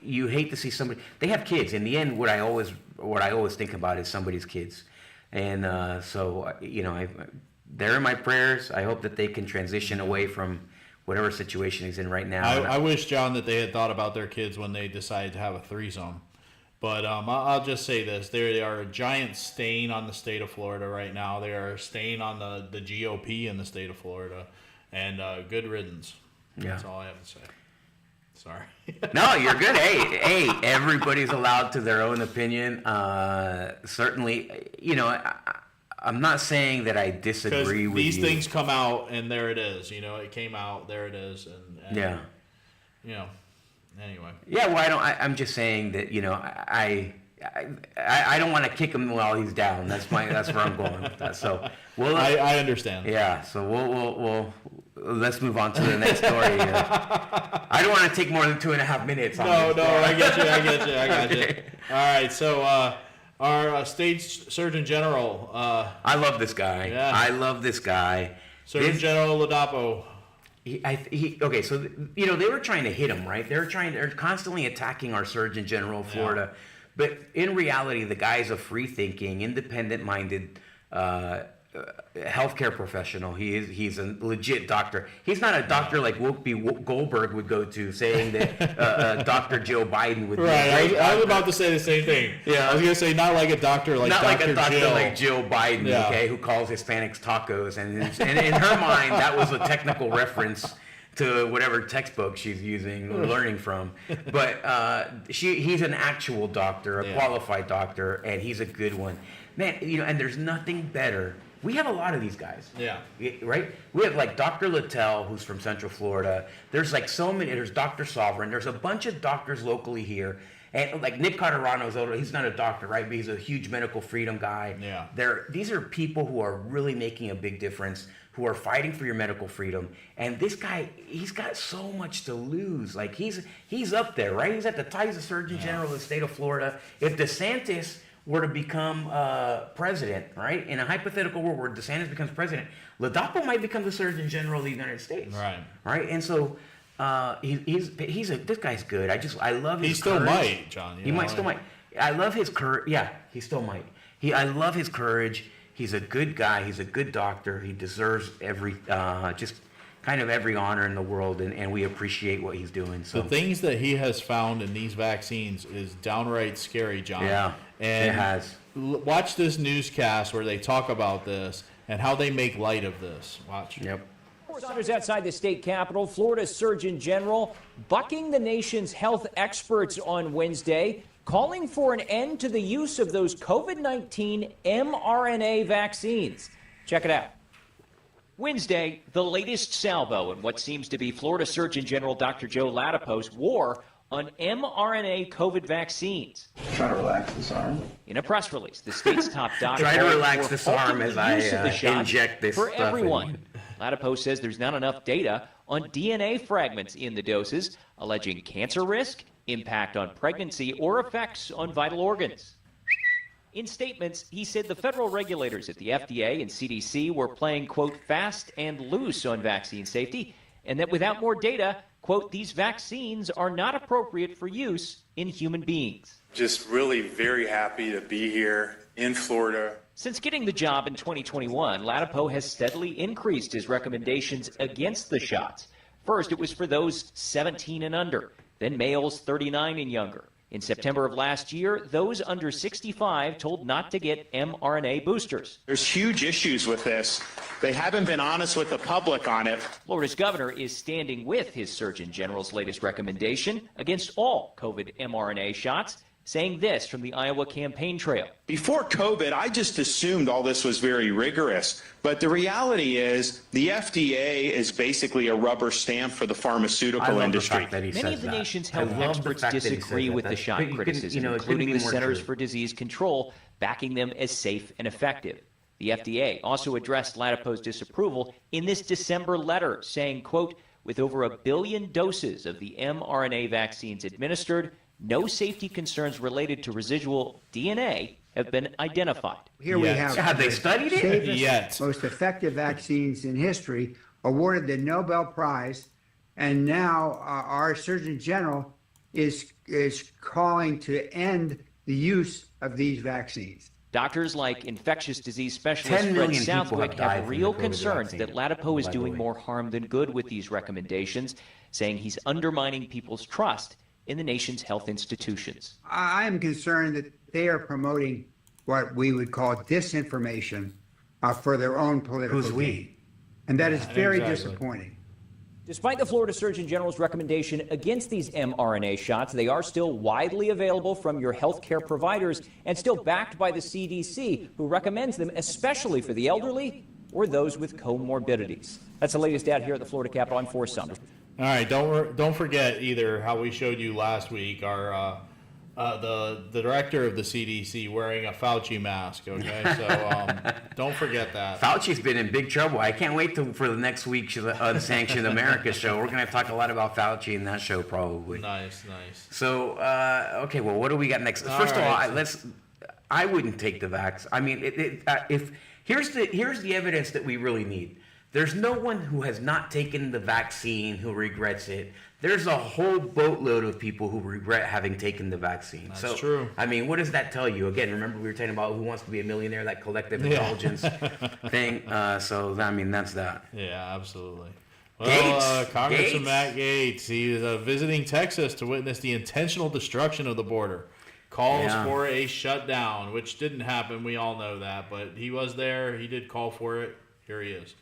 you hate to see somebody. They have kids. In the end, what I always think about is somebody's kids, and they're in my prayers. I hope that they can transition away from whatever situation he's in right now. I wish, John, that they had thought about their kids when they decided to have a threesome. But I'll just say this. They are a giant stain on the state of Florida right now. They are a stain on the GOP in the state of Florida. And good riddance. Yeah. That's all I have to say. Sorry. No, you're good. Hey, everybody's allowed to their own opinion. Certainly, I'm not saying that I disagree with you. These things come out, and there it is. It came out, there it is, and yeah. Anyway. Yeah, well, I'm just saying that I don't want to kick him while he's down. That's where I'm going with that. So I understand. Yeah. So we'll let's move on to the next story. I don't want to take more than 2.5 minutes. No, I get you. Okay. All right. So our state Surgeon General. I love this guy. Yeah. I love this guy. Surgeon General Ladapo. Okay, so they were trying to hit him, right? They're constantly attacking our Surgeon General of Florida, but in reality, the guy's a free-thinking, independent-minded healthcare professional. He's a legit doctor. He's not a doctor like Whoopi Goldberg would go to, saying that Dr. Joe Biden would. Right, I was about to say the same thing. Yeah, I was gonna say not like a doctor like not Dr. like a doctor Jill. like Joe Biden, okay, who calls Hispanics tacos, and in her mind that was a technical reference to whatever textbook she's using or learning from. But he's an actual doctor, a qualified doctor, and he's a good one. Man, and there's nothing better. We have a lot of these guys. Yeah. Right? We have like Dr. Littell, who's from Central Florida. There's like so many. There's Dr. Sovereign. There's a bunch of doctors locally here. And like Nick Carterano's older. He's not a doctor, right? But he's a huge medical freedom guy. Yeah. These are people who are really making a big difference, who are fighting for your medical freedom. And this guy, he's got so much to lose. Like he's up there, right? He's at the top. He's the Surgeon General of the state of Florida. If DeSantis were to become president, right? In a hypothetical world where DeSantis becomes president, Ladapo might become the Surgeon General of the United States. Right. Right. And so this guy's good. I love his. He still might, John. He might still might. I love his courage. Yeah, he still might. I love his courage. He's a good guy. He's a good doctor. He deserves just kind of every honor in the world, and we appreciate what he's doing. So the things that he has found in these vaccines is downright scary, John. Yeah, and it has. Watch this newscast where they talk about this and how they make light of this. Watch. Yep. Others outside the state capitol, Florida's Surgeon General bucking the nation's health experts on Wednesday, calling for an end to the use of those COVID-19 mRNA vaccines. Check it out. Wednesday, the latest salvo in what seems to be Florida Surgeon General Dr. Joe Ladapo's war on mRNA COVID vaccines. Try to relax this arm. In a press release, the state's top doctor try to relax this arm as I inject this for stuff everyone. Ladapo says there's not enough data on DNA fragments in the doses, alleging cancer risk, impact on pregnancy, or effects on vital organs. In statements, he said the federal regulators at the FDA and CDC were playing, quote, fast and loose on vaccine safety, and that without more data, quote, these vaccines are not appropriate for use in human beings. Just really very happy to be here in Florida. Since getting the job in 2021, Ladapo has steadily increased his recommendations against the shots. First, it was for those 17 and under, then males 39 and younger. In September of last year, those under 65 told not to get mRNA boosters. There's huge issues with this. They haven't been honest with the public on it. Florida's governor is standing with his Surgeon General's latest recommendation against all COVID mRNA shots, saying this from the Iowa campaign trail. Before COVID, I just assumed all this was very rigorous. But the reality is the FDA is basically a rubber stamp for the pharmaceutical industry. Many of the nation's health experts disagree with the shot criticism, including the Centers for Disease Control, backing them as safe and effective. The FDA also addressed Ladapo's disapproval in this December letter, saying, quote, with over 1 billion doses of the mRNA vaccines administered, no safety concerns related to residual DNA have been identified. Here we have they studied it? Safest, most effective vaccines in history, awarded the Nobel Prize, and now our Surgeon General is calling to end the use of these vaccines. Doctors like infectious disease specialist Fred Southwick have real concerns that Ladapo is doing more harm than good with these recommendations, saying he's undermining people's trust in the nation's health institutions. I am concerned that they are promoting what we would call disinformation for their own political gain. And that is very disappointing. Despite the Florida Surgeon General's recommendation against these mRNA shots, they are still widely available from your healthcare providers and still backed by the CDC, who recommends them especially for the elderly or those with comorbidities. That's the latest out here at the Florida Capitol. I'm Forrest Summers. All right, don't forget either how we showed you last week our the director of the CDC wearing a Fauci mask. Okay, so don't forget that. Fauci's been in big trouble. I can't wait for the next week's Unsanctioned America show. We're going to talk a lot about Fauci in that show probably. Nice. So okay, well, what do we got next? First of all, I wouldn't take the vax. I mean, if here's the evidence that we really need. There's no one who has not taken the vaccine who regrets it. There's a whole boatload of people who regret having taken the vaccine. That's true. I mean, what does that tell you? Again, remember we were talking about Who Wants to Be a Millionaire, that collective intelligence thing. So, I mean, that's that. Yeah, absolutely. Well, Congressman Matt Gaetz, he is visiting Texas to witness the intentional destruction of the border. Calls for a shutdown, which didn't happen. We all know that. But he was there. He did call for it. Here he is.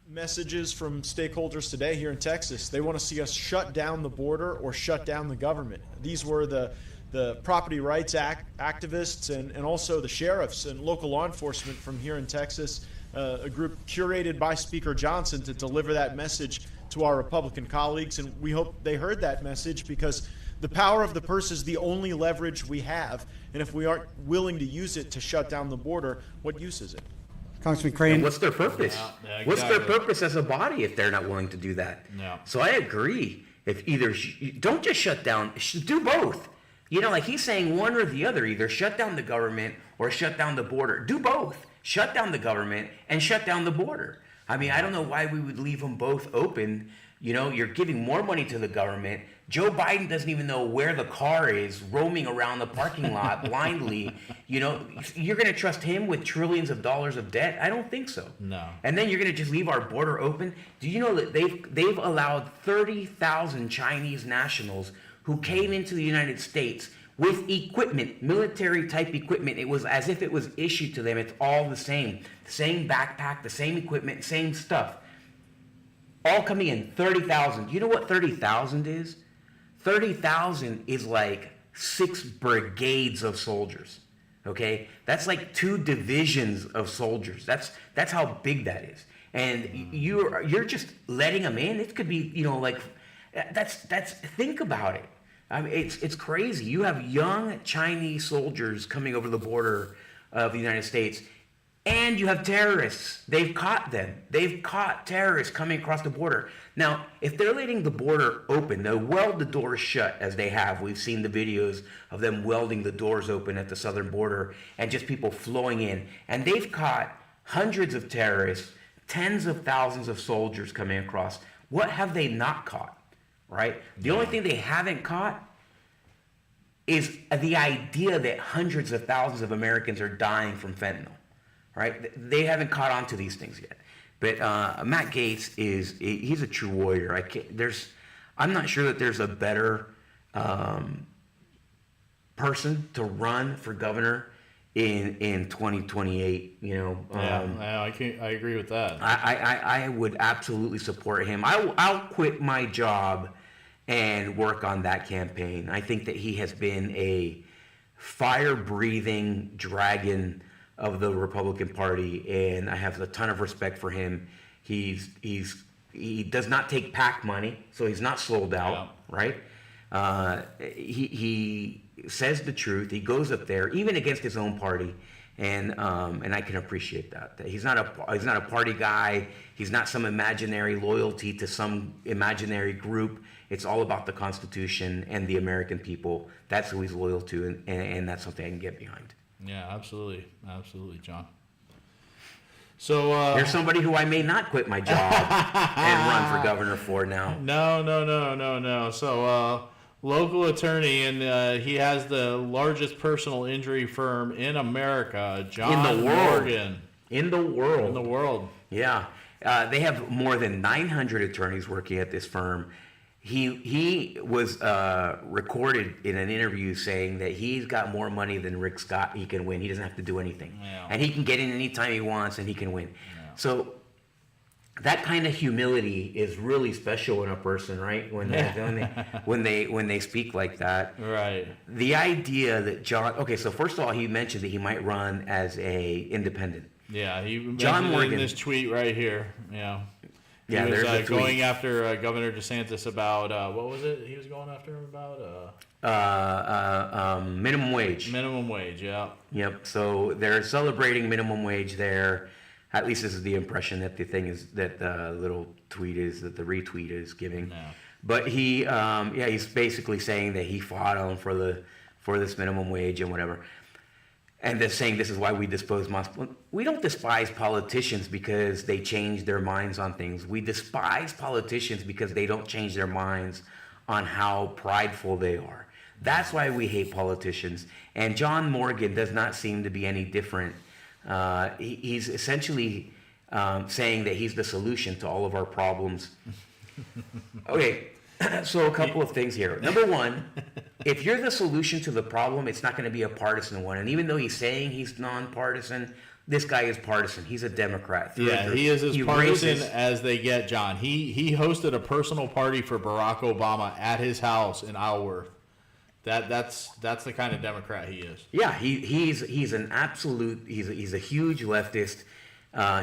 Messages from stakeholders today here in Texas. They want to see us shut down the border or shut down the government. These were the property rights activists and also the sheriffs and local law enforcement from here in Texas, a group curated by Speaker Johnson to deliver that message to our Republican colleagues. And we hope they heard that message, because the power of the purse is the only leverage we have. And if we aren't willing to use it to shut down the border, what use is it? Congressman Crane. What's their purpose? Yeah, exactly. What's their purpose as a body if they're not willing to do that? No. So I agree. If either don't just shut down, do both. You know, like he's saying one or the other. Either shut down the government or shut down the border. Do both. Shut down the government and shut down the border. I mean, I don't know why we would leave them both open. You know, you're giving more money to the government. Joe Biden doesn't even know where the car is, roaming around the parking lot blindly. You know, you're going to trust him with trillions of dollars of debt? I don't think so. No. And then you're going to just leave our border open? Do you know that they've allowed 30,000 Chinese nationals who came into the United States with equipment, military-type equipment? It was as if it was issued to them. It's all the same backpack, the same equipment, same stuff. All coming in, 30,000. You know what 30,000 is? 30,000 is like 6 brigades of soldiers. Okay, that's like 2 divisions of soldiers. That's how big that is. And you're just letting them in. It could be, you know, like that's think about it. I mean, it's crazy. You have young Chinese soldiers coming over the border of the United States. And you have terrorists. They've caught them. They've caught terrorists coming across the border. Now, if they're letting the border open, they'll weld the doors shut, as they have. We've seen the videos of them welding the doors open at the southern border and just people flowing in. And they've caught hundreds of terrorists, tens of thousands of soldiers coming across. What have they not caught, right? The only thing they haven't caught is the idea that hundreds of thousands of Americans are dying from fentanyl. Right? They haven't caught on to these things yet. But Matt Gaetz he's a true warrior. I'm not sure that there's a better person to run for governor in 2028. You know. I agree with that. I would absolutely support him. I'll quit my job and work on that campaign. I think that he has been a fire-breathing dragon of the Republican Party, and I have a ton of respect for him. He does not take PAC money, so he's not sold out, right? He says the truth. He goes up there, even against his own party, and I can appreciate that. He's not a party guy. He's not some imaginary loyalty to some imaginary group. It's all about the Constitution and the American people. That's who he's loyal to, and that's something I can get behind. Yeah, absolutely, John. So there's somebody who I may not quit my job and run for governor for now. No. So local attorney, and he has the largest personal injury firm in America, Jon Morgan. In the world. Yeah, they have more than 900 attorneys working at this firm. He was recorded in an interview saying that he's got more money than Rick Scott. He can win. He doesn't have to do anything, and he can get in anytime he wants, and he can win. So that kind of humility is really special in a person, right? When they speak like that, right? The idea that John. Okay, so first of all, he mentioned that he might run as a independent. Yeah, Jon Morgan in this tweet right here. Yeah. He was there's going after Governor DeSantis about what was it? He was going after him about minimum wage. Minimum wage, yeah. Yep. So they're celebrating minimum wage there. At least this is the impression that the little tweet is, that the retweet is giving. Yeah. But he's basically saying that he fought on for this minimum wage and whatever. and they're saying this is why we despise we don't despise politicians because they change their minds on things. We despise politicians because they don't change their minds on how prideful they are. That's why we hate politicians. And John Morgan does not seem to be any different. He's essentially saying that he's the solution to all of our problems. Okay, so a couple of things here. Number one, if you're the solution to the problem, it's not going to be a partisan one. And even though he's saying he's nonpartisan, this guy is partisan. He's a Democrat. Yeah, he is as partisan as they get, John. He hosted a personal party for Barack Obama at his house in Isleworth. That's the kind of Democrat he is. Yeah, he's an absolute. He's a huge leftist.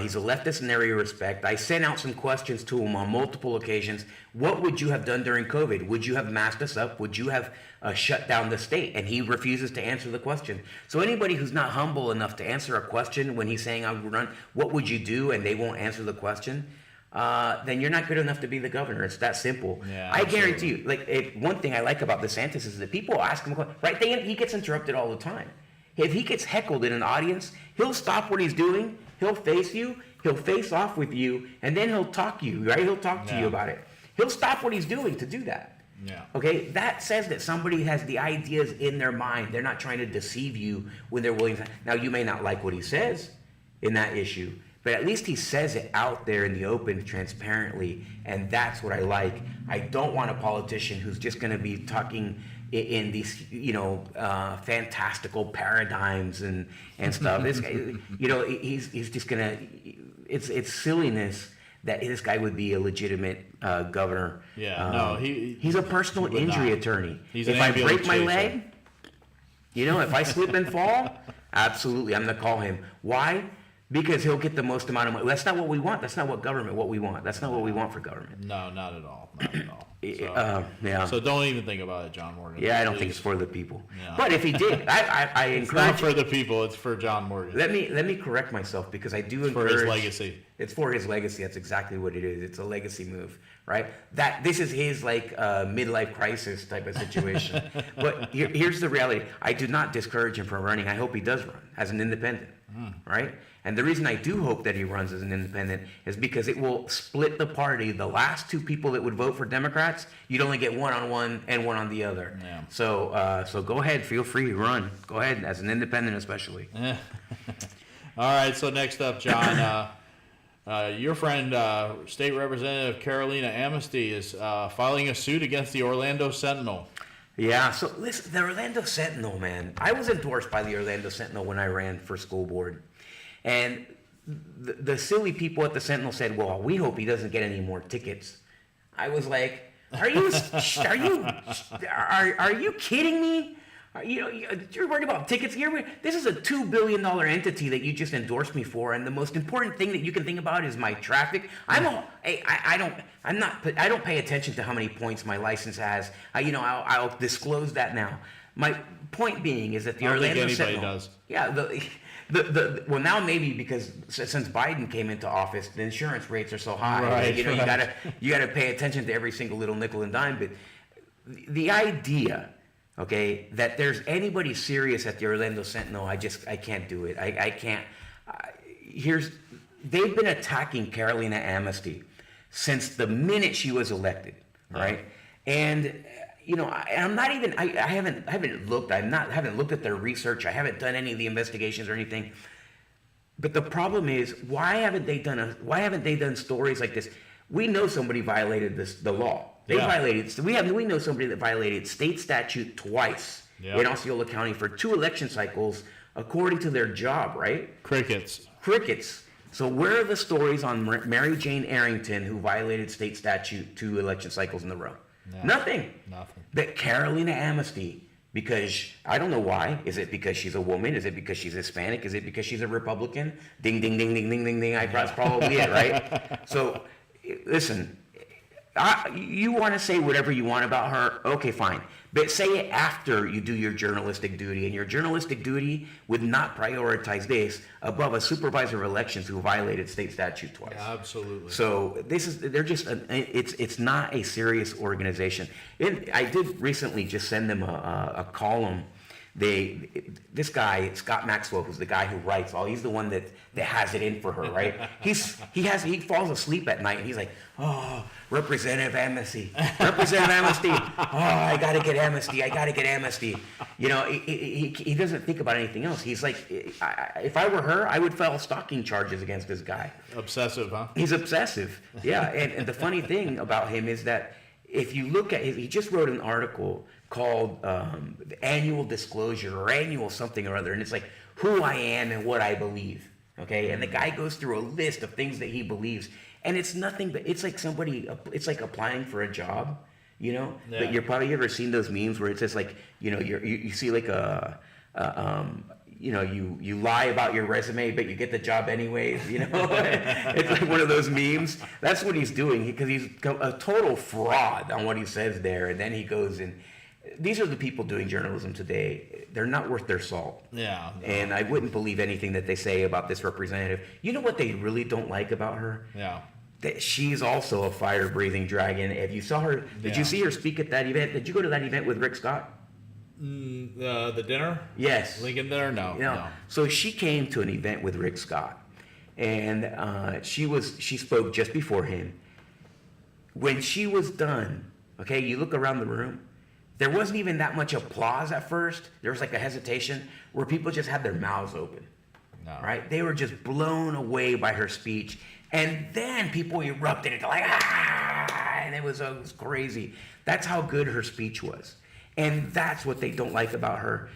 He's a leftist in every respect. I sent out some questions to him on multiple occasions. What would you have done during COVID? Would you have masked us up? Would you have shut down the state? And he refuses to answer the question. So anybody who's not humble enough to answer a question when he's saying, "I would run," what would you do? And they won't answer the question. Then you're not good enough to be the governor. It's that simple. Yeah, I guarantee you. Like, one thing I like about DeSantis is that people ask him, right? He gets interrupted all the time. If he gets heckled in an audience, he'll stop what he's doing. He'll face you. He'll face off with you, and then he'll talk to you. Right? He'll talk to you about it. He'll stop what he's doing to do that. Yeah. Okay. That says that somebody has the ideas in their mind. They're not trying to deceive you when they're willing to. Now, you may not like what he says in that issue, but at least he says it out there in the open, transparently, and that's what I like. I don't want a politician who's just going to be talking in these, fantastical paradigms and stuff. This guy, he's just gonna. It's silliness that this guy would be a legitimate governor. Yeah, he's a personal injury attorney. If I break my leg, if I slip and fall, absolutely, I'm gonna call him. Why? Because he'll get the most amount of money. That's not what we want. That's not what we want. That's not what we want for government. No, not at all. Not at all. So don't even think about it, John Morgan. Yeah, I don't think it's for the people. Yeah. But if he did, I encourage. It's not for the people. It's for John Morgan. Let me correct myself, because I do encourage. For his legacy. It's for his legacy. That's exactly what it is. It's a legacy move, right? This is his midlife crisis type of situation. But here's the reality. I do not discourage him from running. I hope he does run as an independent, right? And the reason I do hope that he runs as an independent is because it will split the party. The last two people that would vote for Democrats, you'd only get one on one and one on the other. Yeah. So go ahead, feel free to run. Go ahead, as an independent especially. All right, so next up, John, your friend, State Representative Carolina Amnesty, is filing a suit against the Orlando Sentinel. Yeah, so listen, the Orlando Sentinel, man. I was endorsed by the Orlando Sentinel when I ran for school board. And the silly people at the Sentinel said, "Well, we hope he doesn't get any more tickets." I was like, "Are you kidding me? You're worried about tickets here? This is a $2 billion entity that you just endorsed me for, and the most important thing that you can think about is my traffic. I don't pay attention to how many points my license has. I'll disclose that now. My point being is that the Orlando Sentinel does. Yeah, well, now maybe because since Biden came into office, the insurance rates are so high. Right, you gotta pay attention to every single little nickel and dime. But the idea, okay, that there's anybody serious at the Orlando Sentinel, I can't do it. I can't. They've been attacking Carolina Amnesty since the minute she was elected, right? And I'm not even. I haven't looked. I haven't looked at their research. I haven't done any of the investigations or anything. But the problem is, why haven't they done stories like this? We know somebody violated the law. They violated. We know somebody that violated state statute twice in Osceola County for 2 election cycles, according to their job. Right? Crickets. So where are the stories on Mary Jane Arrington, who violated state statute 2 election cycles in a row? Nothing. But Carolina Amnesty, because I don't know why. Is it because she's a woman? Is it because she's Hispanic? Is it because she's a Republican? Ding, ding, ding, ding, ding, ding, ding. That's probably it, right? So, listen, you want to say whatever you want about her, okay, fine. But say it after you do your journalistic duty, and your journalistic duty would not prioritize this above a supervisor of elections who violated state statute twice. Yeah, absolutely. So it's not a serious organization. I did recently just send them a column this guy, Scott Maxwell, who's the guy who writes he's the one that has it in for her, right? He falls asleep at night and he's like, oh, Representative Amnesty. Oh, I gotta get amnesty. You know, he doesn't think about anything else. He's like, if I were her, I would file stalking charges against this guy. Obsessive, huh? He's obsessive, yeah. And the funny thing about him is that if you look at he just wrote an article called Annual Disclosure or Annual something or other, and it's like who I am and what I believe, okay? And the guy goes through a list of things that he believes, and it's nothing but it's like applying for a job, you know? Yeah. But you're probably ever seen those memes where it says like, you know, you see like you know, you lie about your resume, but you get the job anyways, you know? It's like one of those memes. That's what he's doing, because he's a total fraud on what he says there, and then he goes and these are the people doing journalism today. They're not worth their salt. Yeah. No. And I wouldn't believe anything that they say about this representative. You know what they really don't like about her? Yeah. That she's also a fire-breathing dragon. If you saw her, did you see her speak at that event? Did you go to that event with Rick Scott? The dinner? Yes. Lincoln dinner? No. So she came to an event with Rick Scott, and she spoke just before him. When she was done, okay, you look around the room, there wasn't even that much applause at first. There was like a hesitation where people just had their mouths open, right? They were just blown away by her speech. And then people erupted into like, and it was crazy. That's how good her speech was. And that's what they don't like about her.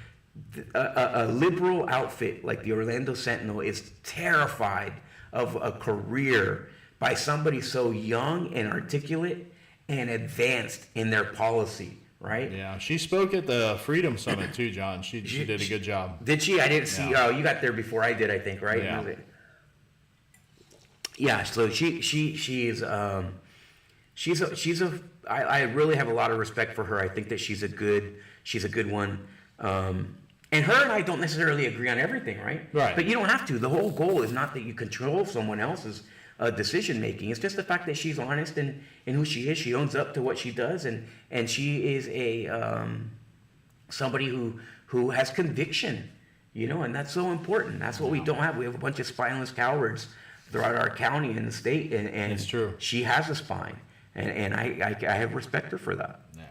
A liberal outfit like the Orlando Sentinel is terrified of a career by somebody so young and articulate and advanced in their policy, right? Yeah, she spoke at the Freedom Summit too, John. She did a good job. Did she? I didn't see. Oh, you got there before I did, I think, right? Yeah. Yeah. So I really have a lot of respect for her. I think that she's a good one. And her and I don't necessarily agree on everything, right? Right. But you don't have to. The whole goal is not that you control someone else's decision making. It's just the fact that she's honest in who she is. She owns up to what she does, and she is a somebody who has conviction, you know, and that's so important. That's what we don't have. We have a bunch of spineless cowards throughout our county and the state, and it's true. She has a spine, and I have respect her for that. Yeah.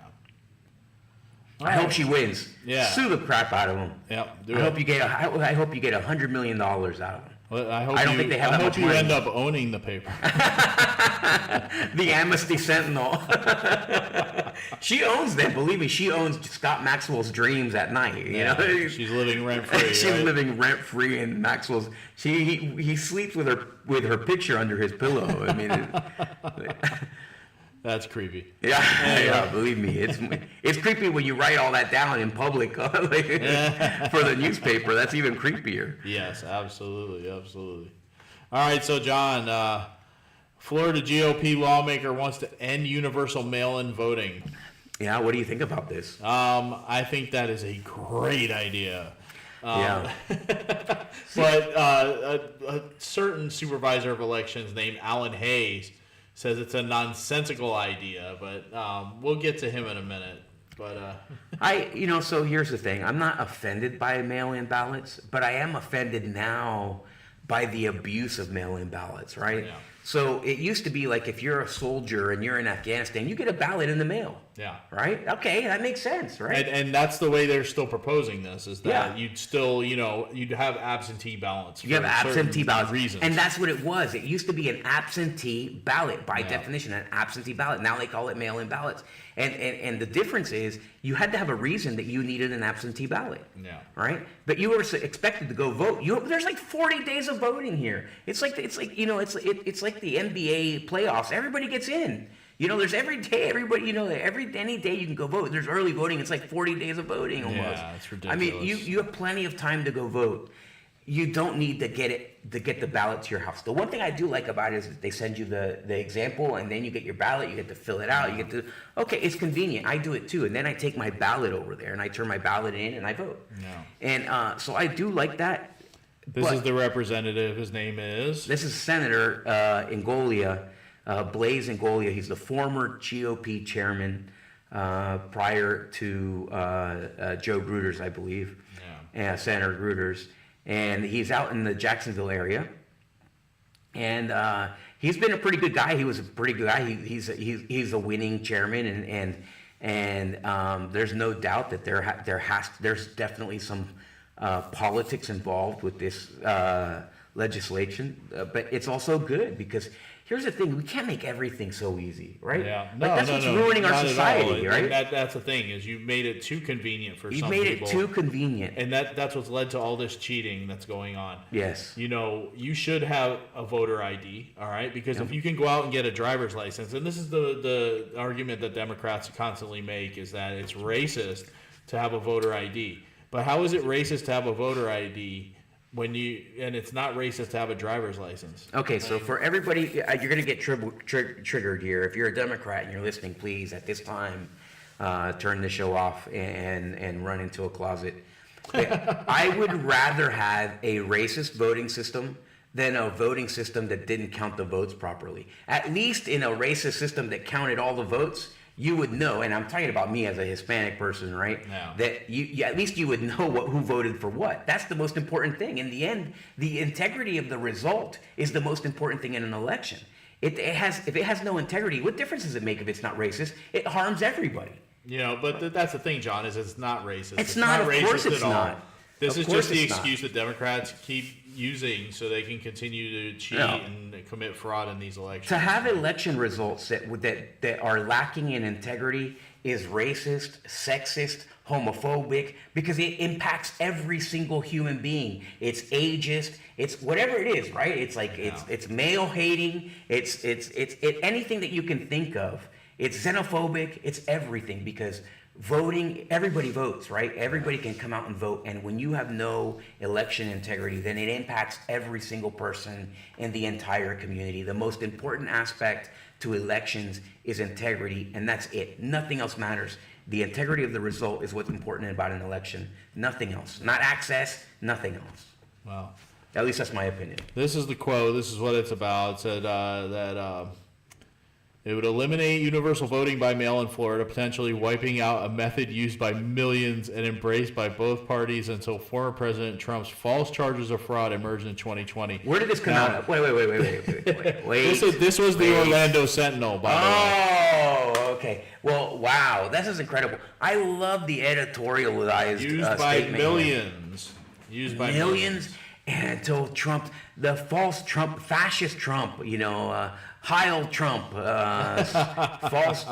I hope she wins. Yeah. Sue the crap out of them. Yeah. I hope you get $100 million out of them. Well, I don't think they have that much money. I hope you end up owning the paper. The Amnesty Sentinel. She owns them. Believe me, she owns Scott Maxwell's dreams at night. You know, she's living rent free. She's living rent free in Maxwell's. He sleeps with her picture under his pillow. I mean. That's creepy. Yeah, believe me, it's creepy when you write all that down in public for the newspaper. That's even creepier. Yes, absolutely. All right, so John, Florida GOP lawmaker wants to end universal mail-in voting. Yeah, what do you think about this? I think that is a great idea. Yeah. But a certain supervisor of elections named Alan Hayes says it's a nonsensical idea, but we'll get to him in a minute. But so here's the thing. I'm not offended by mail-in ballots, but I am offended now by the abuse of mail-in ballots, right? Yeah. So it used to be like if you're a soldier and you're in Afghanistan, you get a ballot in the mail. Yeah. Right? Okay, that makes sense, right? And that's the way they're still proposing this, is that you'd still, you'd have absentee ballots. You have absentee ballots. Reasons. And that's what it was. It used to be an absentee ballot by definition, an absentee ballot. Now they call it mail-in ballots. And the difference is you had to have a reason that you needed an absentee ballot. Yeah. Right? But you were expected to go vote. There's like 40 days of voting here. It's like the NBA playoffs. Everybody gets in. There's every day, everybody, any day you can go vote. There's early voting. It's like 40 days of voting almost. Yeah, it's ridiculous. I mean, you have plenty of time to go vote. You don't need to get the ballot to your house. The one thing I do like about it is that they send you the example, and then you get your ballot. You get to fill it out. You get to it's convenient. I do it too, and then I take my ballot over there and I turn my ballot in and I vote. Yeah. And so I do like that. This is the representative. His name is. This is Senator Ngolia. Blaise Ngolia. He's the former GOP chairman. prior to Joe Gruters, I believe, Senator Gruters, and he's out in the Jacksonville area, and he's been a pretty good guy. He was a pretty good guy. He's a winning chairman, and there's no doubt that there's definitely some politics involved with this legislation, but it's also good because here's the thing: we can't make everything so easy, right? Yeah, that's what's ruining our society, right? That's the thing is you made it too convenient for some people. You made it too convenient, and that's what's led to all this cheating that's going on. Yes, you should have a voter ID, all right? Because if you can go out and get a driver's license, and this is the argument that Democrats constantly make is that it's racist to have a voter ID. But how is it racist to have a voter ID and it's not racist to have a driver's license? Okay, so for everybody, you're going to get triggered here. If you're a Democrat and you're listening, please, at this time, turn the show off and run into a closet. I would rather have a racist voting system than a voting system that didn't count the votes properly. At least in a racist system that counted all the votes, you would know, and I'm talking about me as a Hispanic person, right? Yeah. That you at least you would know who voted for what. That's the most important thing. In the end, the integrity of the result is the most important thing in an election. If it has no integrity, what difference does it make if it's not racist? It harms everybody. But that's the thing, John, is it's not racist. It's not racist of course it's at all. not. This is just the excuse that Democrats keep using so they can continue to cheat and commit fraud in these elections. To have election results that are lacking in integrity is racist, sexist, homophobic, because it impacts every single human being. It's ageist, it's whatever it is, right? It's like it's male hating, it's anything that you can think of. It's xenophobic, it's everything, because voting, everybody votes, right? Everybody can come out and vote, and when you have no election integrity, then it impacts every single person in the entire community. The most important aspect to elections is integrity, and that's it. Nothing else matters. The integrity of the result is what's important about an election. Nothing else. Not access, nothing else. Wow. At least that's my opinion. This is the quote. This is what it's about. It said that it would eliminate universal voting by mail in Florida, potentially wiping out a method used by millions and embraced by both parties until former President Trump's false charges of fraud emerged in 2020. Where did this come out? Wait. This was the Orlando Sentinel, by the way. Oh, okay. Well, wow. This is incredible. I love the editorialized used by statement. Millions. Used by millions. And until Trump, the false Trump, fascist Trump, Heil Trump, false,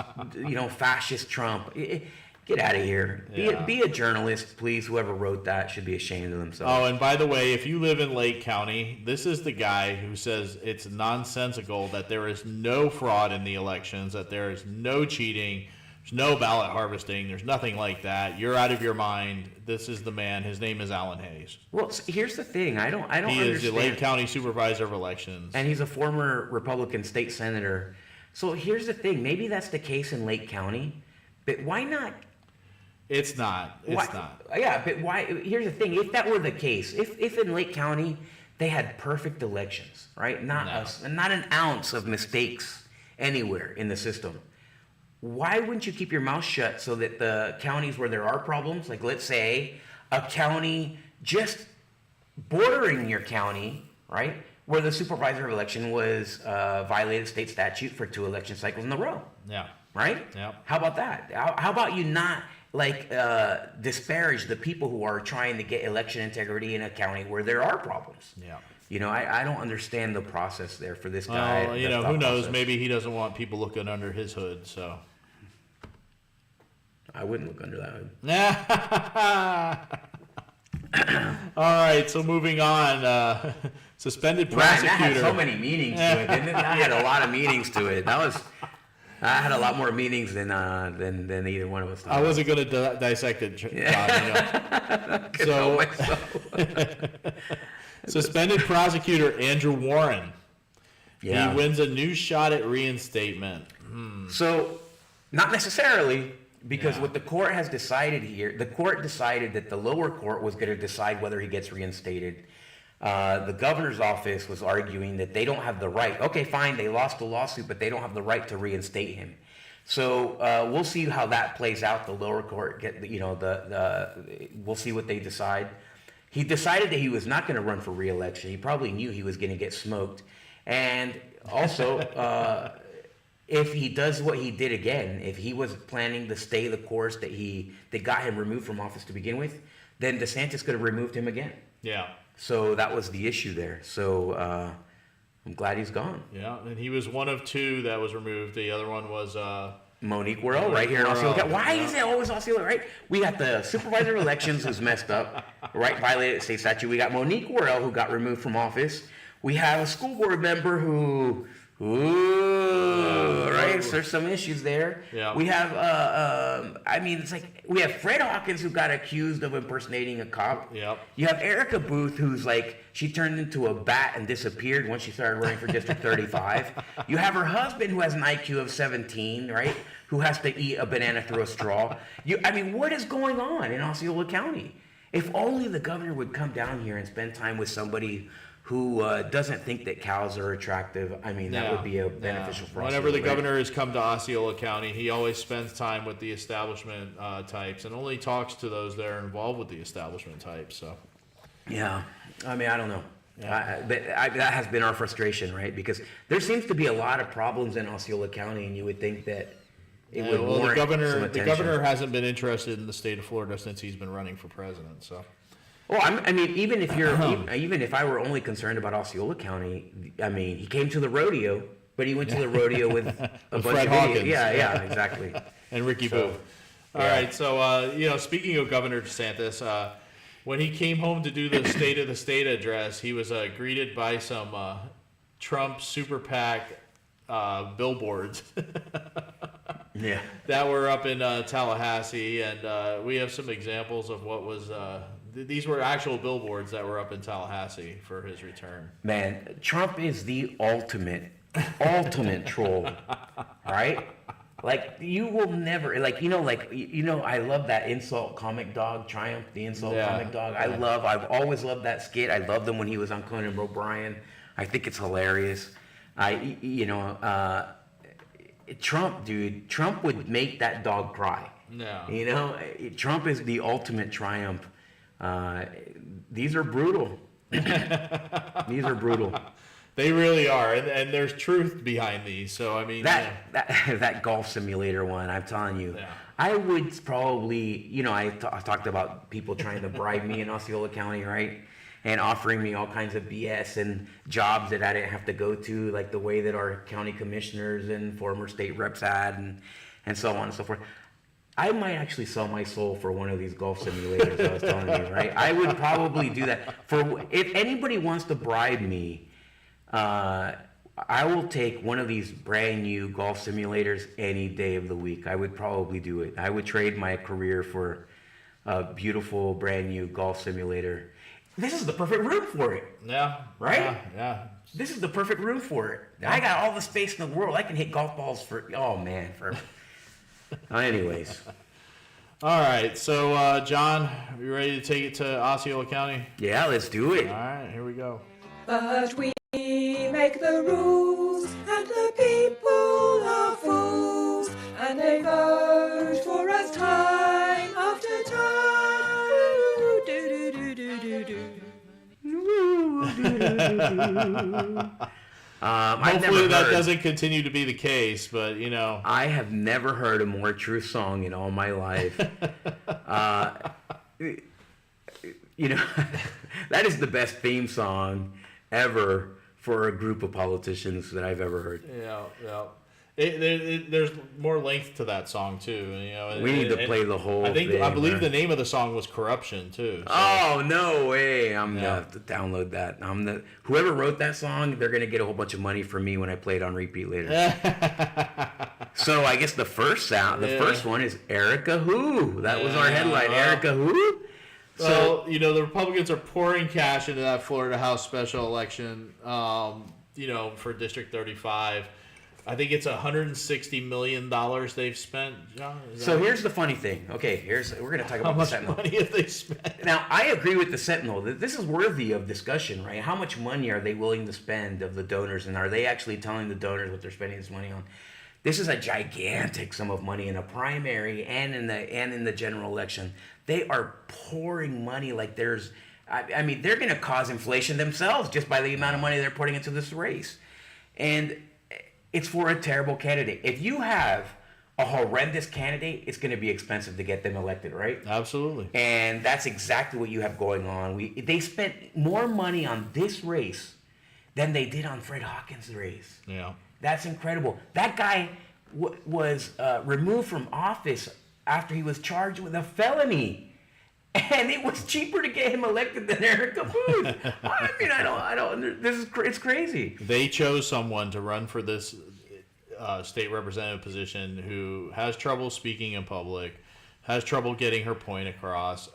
fascist Trump. Get out of here. Be a journalist, please. Whoever wrote that should be ashamed of themselves. Oh, and by the way, if you live in Lake County, this is the guy who says it's nonsensical that there is no fraud in the elections, that there is no cheating, there's no ballot harvesting, there's nothing like that. You're out of your mind. This is the man. His name is Alan Hayes. Well, here's the thing. I don't He understand. is the Lake County Supervisor of Elections. And he's a former Republican state senator. So here's the thing. Maybe that's the case in Lake County, but why not? It's not. It's not. Yeah, but why? Here's the thing. If that were the case, if in Lake County they had perfect elections, right? Not an ounce of mistakes anywhere in the system, why wouldn't you keep your mouth shut so that the counties where there are problems, like let's say a county just bordering your county, right, where the supervisor of election was violated state statute for 2 election cycles in a row. Yeah. Right? Yeah. How about that? How about you not disparage the people who are trying to get election integrity in a county where there are problems? Yeah. I don't understand the process there for this guy. Who knows? Maybe he doesn't want people looking under his hood, so. I wouldn't look under that hood. All right, so moving on. Suspended prosecutor. That had so many meanings to it, didn't it? That had a lot of meanings to it. I had a lot more meanings than either one of us. I wasn't going to dissect it, John. Suspended prosecutor Andrew Warren. Yeah. He wins a new shot at reinstatement. So, not necessarily. Because what the court has decided here, the court decided that the lower court was going to decide whether he gets reinstated. The governor's office was arguing that they don't have the right. Okay, fine, they lost the lawsuit, but they don't have the right to reinstate him. So we'll see how that plays out. The lower court we'll see what they decide. He decided that he was not going to run for re-election. He probably knew he was going to get smoked. And also, if he does what he did again, if he was planning to stay the course that got him removed from office to begin with, then DeSantis could have removed him again. Yeah. So that was the issue there. So I'm glad he's gone. Yeah, and he was one of 2 that was removed. The other one was Monique Worrell, right here in Osceola County. Why is it always Osceola, right? We got the supervisor of elections who's messed up, right? Violated state statute. We got Monique Worrell who got removed from office. We have a school board member who, right? So there's some issues there. Yeah. We have, it's like we have Fred Hawkins who got accused of impersonating a cop. Yep. You have Erika Booth who's like, she turned into a bat and disappeared once she started running for District 35. You have her husband who has an IQ of 17, right? Who has to eat a banana through a straw. What is going on in Osceola County? If only the governor would come down here and spend time with somebody who doesn't think that cows are attractive. That would be a beneficial for us. Whenever the governor has come to Osceola County, he always spends time with the establishment types and only talks to those that are involved with the establishment types. So, yeah, I don't know. Yeah. That has been our frustration, right? Because there seems to be a lot of problems in Osceola County, and you would think that it would warrant some attention. The governor hasn't been interested in the state of Florida since he's been running for president. So. Well, even if I were only concerned about Osceola County, he came to the rodeo, but he went to the rodeo with a bunch Fred of Hawkins. idiots. Yeah, exactly. And Ricky Booth. All right, so speaking of Governor DeSantis, when he came home to do the State of the State address, he was greeted by some Trump super PAC billboards. Yeah, that were up in Tallahassee, and we have some examples of what was. These were actual billboards that were up in Tallahassee for his return. Man, Trump is the ultimate troll, right? Like, you will never, I love that insult comic dog, Triumph, the insult comic dog. I've always loved that skit. I loved him when he was on Conan O'Brien. I think it's hilarious. Trump would make that dog cry. No. Trump is the ultimate Triumph. These are brutal. These are brutal. They really are, and there's truth behind these. So that golf simulator one, I'm telling you, I would probably, I talked about people trying to bribe me in Osceola County, right, and offering me all kinds of BS and jobs that I didn't have to go to, like the way that our county commissioners and former state reps had, and so on and so forth. I might actually sell my soul for one of these golf simulators I was telling you, right? I would probably do that. If anybody wants to bribe me, I will take one of these brand new golf simulators any day of the week. I would probably do it. I would trade my career for a beautiful brand new golf simulator. This is the perfect room for it. Yeah. Right? Yeah. This is the perfect room for it. Yeah. I got all the space in the world. I can hit golf balls for anyways. All right. So, John, are you ready to take it to Osceola County? Yeah, let's do it. All right. Here we go. But we make the rules, and the people are fools, and they vote for us time after time. Hopefully that doesn't continue to be the case, but I have never heard a more true song in all my life. That is the best theme song ever for a group of politicians that I've ever heard. Yeah. There's more length to that song too. We need to play the whole thing. I believe the name of the song was "Corruption" too. So. Oh no way! I'm gonna have to download that. Whoever wrote that song, they're gonna get a whole bunch of money from me when I play it on repeat later. So I guess the first one is Erika Who. That was our headline. Erika Who. So the Republicans are pouring cash into that Florida House special election. For District 35. I think it's $160 million they've spent, John. So here's the funny thing. Okay, we're going to talk about the Sentinel. How much money have they spent? Now, I agree with the Sentinel. This is worthy of discussion, right? How much money are they willing to spend of the donors, and are they actually telling the donors what they're spending this money on? This is a gigantic sum of money in a primary and in the general election. They are pouring money like there's, I mean, they're going to cause inflation themselves just by the amount of money they're putting into this race. And it's for a terrible candidate. If you have a horrendous candidate, it's going to be expensive to get them elected, right? Absolutely. And that's exactly what you have going on. They spent more money on this race than they did on Fred Hawkins' race. Yeah. That's incredible. That guy was removed from office after he was charged with a felony. And it was cheaper to get him elected than Erika Booth. I mean, I don't. It's crazy. They chose someone to run for this state representative position who has trouble speaking in public, has trouble getting her point across,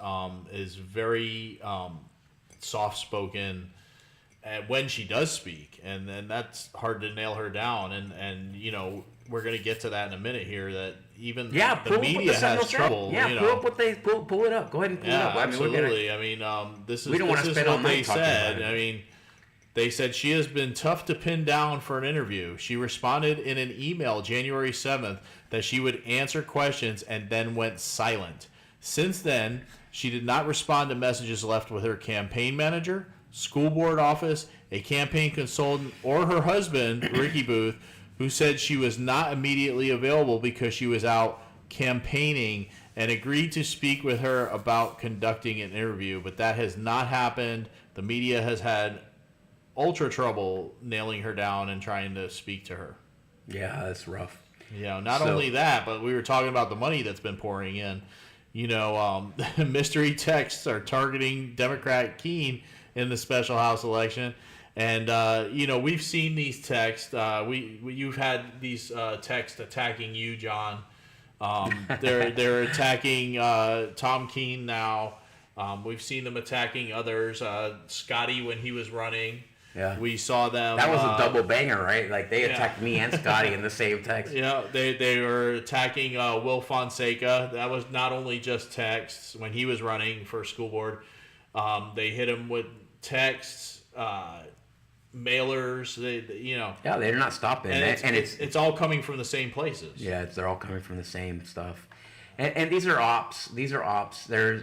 is very soft-spoken when she does speak, and then that's hard to nail her down. And you know, we're going to get to that in a minute here. That even the media has trouble. Yeah, you know. pull up what they pull it up. Go ahead and pull it up. Absolutely. I mean, this is we don't want to spend all night talking about it. I mean, they said she has been tough to pin down for an interview. She responded in an email January 7th that she would answer questions and then went silent. Since then, she did not respond to messages left with her campaign manager, school board office, a campaign consultant, or her husband, Ricky Booth, who said she was not immediately available because she was out campaigning, and agreed to speak with her about conducting an interview. But that has not happened. The media has had ultra trouble nailing her down and trying to speak to her. Yeah, that's rough. Yeah, not only that, but we were talking about the money that's been pouring in. You know, mystery texts are targeting Democrat Keene in the special House election. And, you know, we've seen these texts. You've had these texts attacking you, John. They're attacking Tom Keene now. We've seen them attacking others. Scotty, when he was running. Yeah. We saw them. That was a double banger, right? Like they attacked me and Scotty in the same text. Yeah, they were attacking Will Fonseca. That was not only just texts when he was running for school board. They hit him with texts, mailers. Yeah, they're not stopping, and it's all coming from the same places. Yeah, they're all coming from the same stuff. And these are ops. There's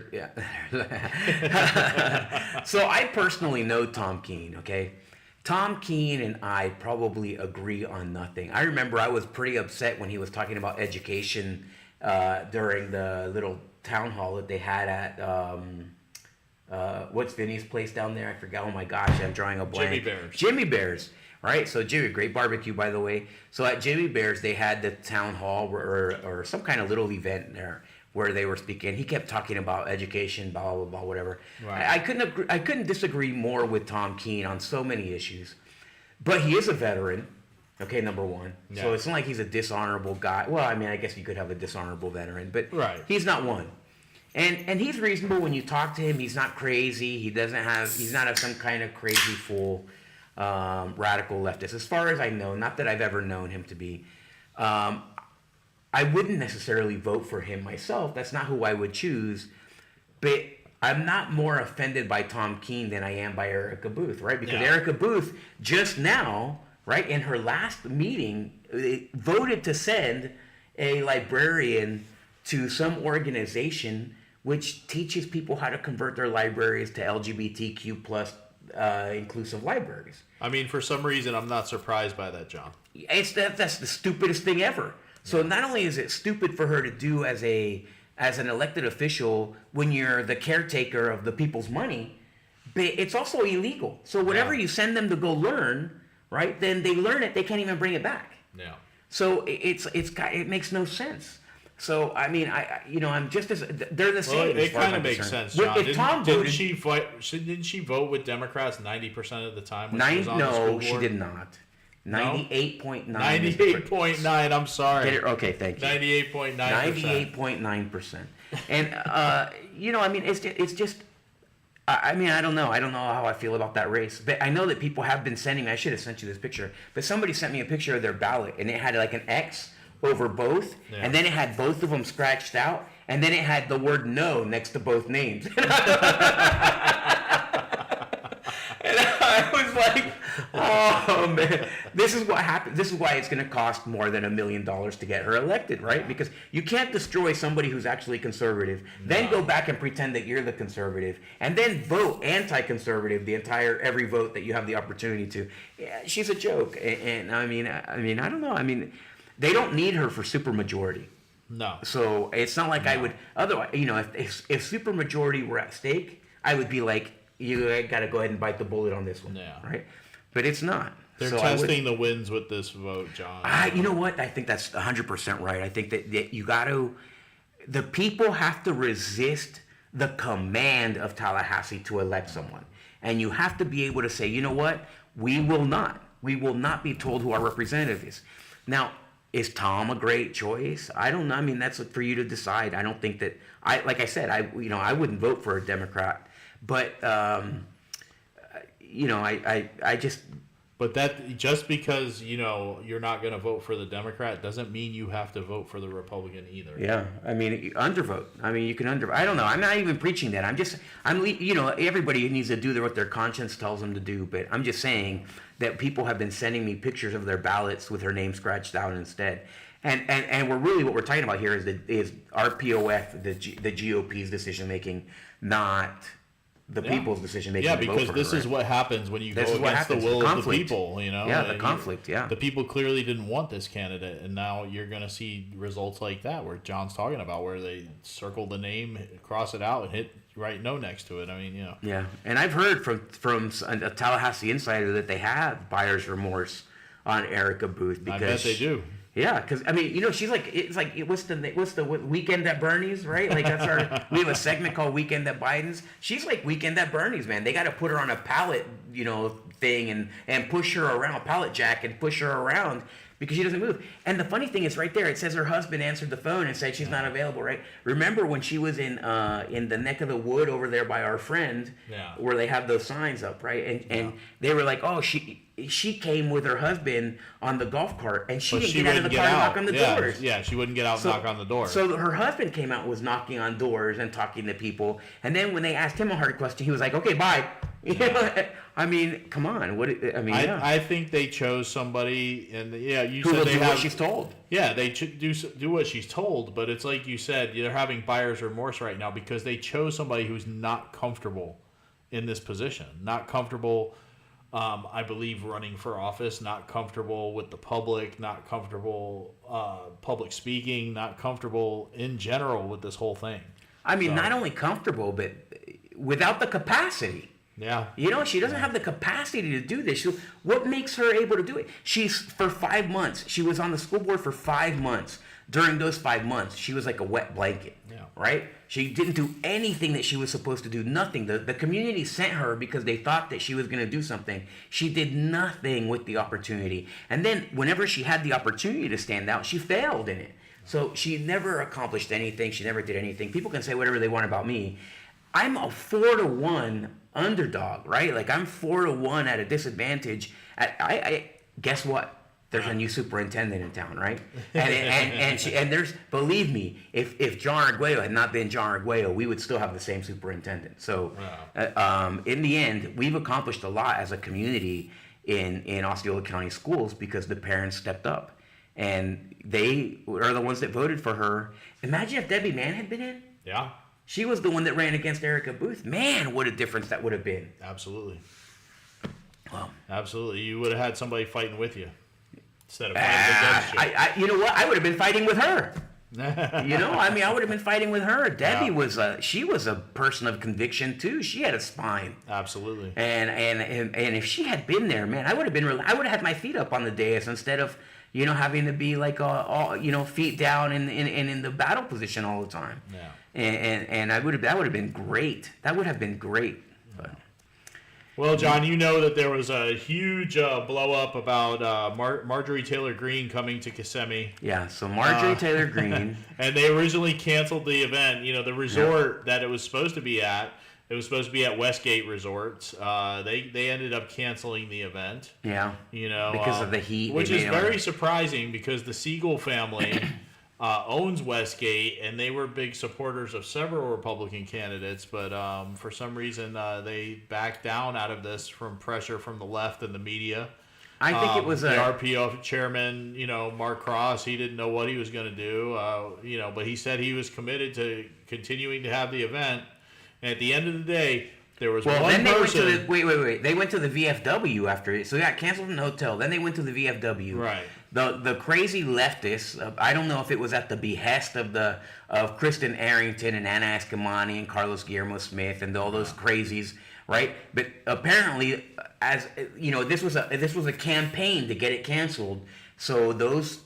So I personally know Tom Keene, okay? Tom Keene and I probably agree on nothing. I remember I was pretty upset when he was talking about education during the little town hall that they had at what's Vinny's place down there? I forgot. Oh my gosh, I'm drawing a blank. Jimmy Bear's. Right, so Jimmy, great barbecue, by the way. So at Jimmy Bear's, they had the town hall or some kind of little event there where they were speaking. He kept talking about education, blah blah blah, whatever. Right. I couldn't disagree more with Tom Keene on so many issues, but he is a veteran. Okay, number one. Yeah. So it's not like he's a dishonorable guy. Well, I mean, I guess you could have a dishonorable veteran, but he's not one. And he's reasonable when you talk to him. He's not crazy. He's not some kind of crazy fool. Radical leftist, as far as I know, not that I've ever known him to be. I wouldn't necessarily vote for him myself. That's not who I would choose. But I'm not more offended by Tom Keene than I am by Erika Booth, right? Because Erika Booth just now, right, in her last meeting, voted to send a librarian to some organization which teaches people how to convert their libraries to LGBTQ plus inclusive libraries. I mean, for some reason, I'm not surprised by that, John. That's the stupidest thing ever. So not only is it stupid for her to do as an elected official when you're the caretaker of the people's money, but it's also illegal. So whatever you send them to go learn, right? Then they learn it. They can't even bring it back. Yeah. So it makes no sense. So I mean, I'm just as they're the same. Well, it kind of makes sense, John. Didn't she vote with Democrats 90% of the time? No, she did not. 98.9. 98.9. I'm sorry. Okay, thank you. 98.9%. 98.9%. And I mean, it's just. I mean, I don't know. I don't know how I feel about that race, but I know that people have been sending me. I should have sent you this picture, but somebody sent me a picture of their ballot, and it had like an X over both, and then it had both of them scratched out, and then it had the word no next to both names. And I was like, oh This is what happened. This is why it's going to cost more than $1 million to get her elected, right? Because you can't destroy somebody who's actually conservative, then go back and pretend that you're the conservative, and then vote anti-conservative every vote that you have the opportunity to. Yeah, she's a joke, and I mean, I don't know. I mean, they don't need her for supermajority. No. So it's not like I would. Otherwise, if supermajority were at stake, I would be like, you got to go ahead and bite the bullet on this one, right? But it's not. They're So testing the winds with this vote, John. You know what? I think that's 100% right. I think that you got to. The people have to resist the command of Tallahassee to elect someone, and you have to be able to say, you know what? We will not be told who our representative is. Now, is Tom a great choice? I don't know. I mean, that's for you to decide. I don't think that like I said, I wouldn't vote for a Democrat. But I just. But that just because you're not going to vote for the Democrat doesn't mean you have to vote for the Republican either. Yeah, I mean, undervote. I mean, you can undervote. I don't know. I'm not even preaching that. Everybody needs to do what their conscience tells them to do. But I'm just saying that people have been sending me pictures of their ballots with her name scratched out instead. And what we're talking about here is RPOF, the GOP's decision making, not the people's decision making. Yeah, because this is what happens when you go against the will of the people. The conflict. Yeah, the people clearly didn't want this candidate, and now you're going to see results like that, where John's talking about, where they circle the name, cross it out, and hit write no next to it. I mean, Yeah, and I've heard from a Tallahassee insider that they have buyer's remorse on Erika Booth because I bet they do. Yeah, because I mean, she's like, it's like, what's the Weekend at Bernie's, right? Like we have a segment called Weekend at Biden's. She's like Weekend at Bernie's, man. They got to put her on a pallet, thing and push her around, pallet jack, and push her around because she doesn't move. And the funny thing is, right there, it says her husband answered the phone and said she's not available, right? Remember when she was in the neck of the wood over there by our friend, where they have those signs up, right? And they were like, oh, she came with her husband on the golf cart, and she didn't get out of the car and knock on the doors. Yeah, she wouldn't get out and knock on the door. So her husband came out and was knocking on doors and talking to people. And then when they asked him a hard question, he was like, okay, bye. I mean, come on. I think they chose somebody, and you who said will they do have what she's told. Yeah, they do what she's told, but it's like you said, they're having buyer's remorse right now because they chose somebody who's not comfortable in this position, not comfortable. I believe running for office, not comfortable with the public, not comfortable public speaking, not comfortable in general with this whole thing. I mean, not only comfortable, but without the capacity. Yeah. She doesn't have the capacity to do this. What makes her able to do it? For 5 months, she was on the school board for 5 months. During those 5 months, she was like a wet blanket, right? She didn't do anything that she was supposed to do, nothing. The community sent her because they thought that she was going to do something. She did nothing with the opportunity. And then whenever she had the opportunity to stand out, she failed in it. So she never accomplished anything. She never did anything. People can say whatever they want about me. I'm a 4-1 underdog, right? Like I'm 4-1 at a disadvantage. I guess what? There's a new superintendent in town, right? And there's, believe me, if John Arguello had not been John Arguello, we would still have the same superintendent. So, in the end, we've accomplished a lot as a community in Osceola County schools because the parents stepped up, and they are the ones that voted for her. Imagine if Debbie Mann had been in. Yeah. She was the one that ran against Erika Booth. Man, what a difference that would have been. Absolutely. Well, absolutely. You would have had somebody fighting with you instead of fighting against you. You know what? I would have been fighting with her. I would have been fighting with her. Debbie was a person of conviction too. She had a spine. Absolutely. And if she had been there, man, I would have had my feet up on the dais instead of having to be like all feet down in the battle position all the time. Yeah. And that would have been great. That would have been great. But. Well, John, you know that there was a huge blow up about Marjorie Taylor Greene coming to Kissimmee. Yeah, so Marjorie Taylor Greene. And they originally canceled the event. The resort that it was supposed to be at. It was supposed to be at Westgate Resorts. They ended up canceling the event. Yeah. Because of the heat. Which is very surprising because the Siegel family owns Westgate, and they were big supporters of several Republican candidates, but for some reason they backed down out of this from pressure from the left and the media. I think it was the RPO chairman, Mark Cross. He didn't know what he was going to do, but he said he was committed to continuing to have the event. And at the end of the day, there was one person. Wait. They went to the VFW after it. So they got canceled in the hotel. Then they went to the VFW. Right. The crazy leftists, I don't know if it was at the behest of Kristen Arrington and Anna Escamani and Carlos Guillermo Smith and all those crazies, right? But apparently, as this was a campaign to get it canceled. So those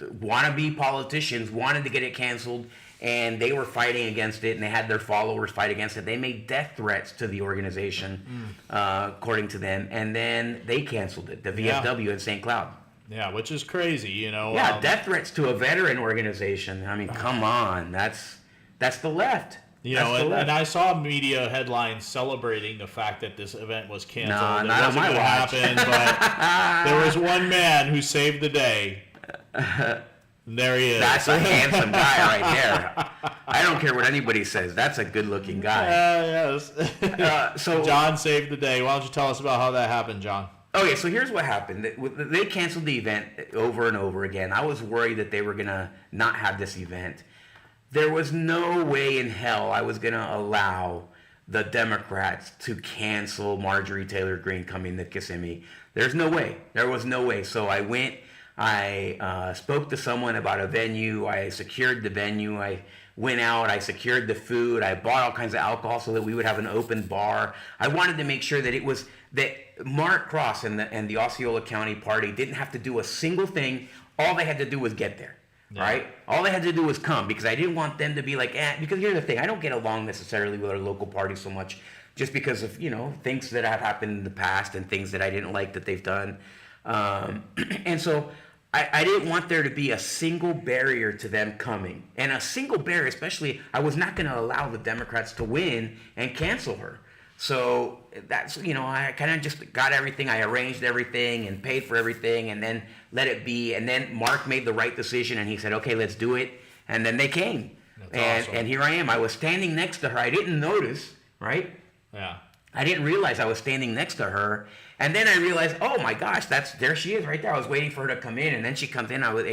wannabe politicians wanted to get it canceled, and they were fighting against it, and they had their followers fight against it. They made death threats to the organization, according to them, and then they canceled it, the VFW in St. Cloud. Yeah, which is crazy, Yeah, death threats to a veteran organization. I mean, come on, that's the left. And I saw media headlines celebrating the fact that this event was canceled. No, it not wasn't on my going to watch. happen, but there was one man who saved the day. There he is. That's a handsome guy right there. I don't care what anybody says. That's a good-looking guy. Yes. So John saved the day. Why don't you tell us about how that happened, John? Okay, so here's what happened. They canceled the event over and over again. I was worried that they were going to not have this event. There was no way in hell I was going to allow the Democrats to cancel Marjorie Taylor Greene coming to Kissimmee. There's no way. There was no way. So I went, I spoke to someone about a venue. I secured the venue. I went out. I secured the food. I bought all kinds of alcohol so that we would have an open bar. I wanted to make sure that it was that Mark Cross and the Osceola County Party didn't have to do a single thing. All they had to do was get there. Yeah. Right? All they had to do was come, because I didn't want them to be like, because here's the thing, I don't get along necessarily with our local party so much just because of, things that have happened in the past and things that I didn't like that they've done. And so I didn't want there to be a single barrier to them coming. And a single barrier, especially, I was not going to allow the Democrats to win and cancel her. So that's, I kind of just got everything. I arranged everything and paid for everything and then let it be. And then Mark made the right decision and he said, okay, let's do it. And then they came. Awesome. And here I am. I was standing next to her. I didn't notice, right? Yeah. I didn't realize I was standing next to her. And then I realized, oh my gosh, there she is right there. I was waiting for her to come in. And then she comes in. I was,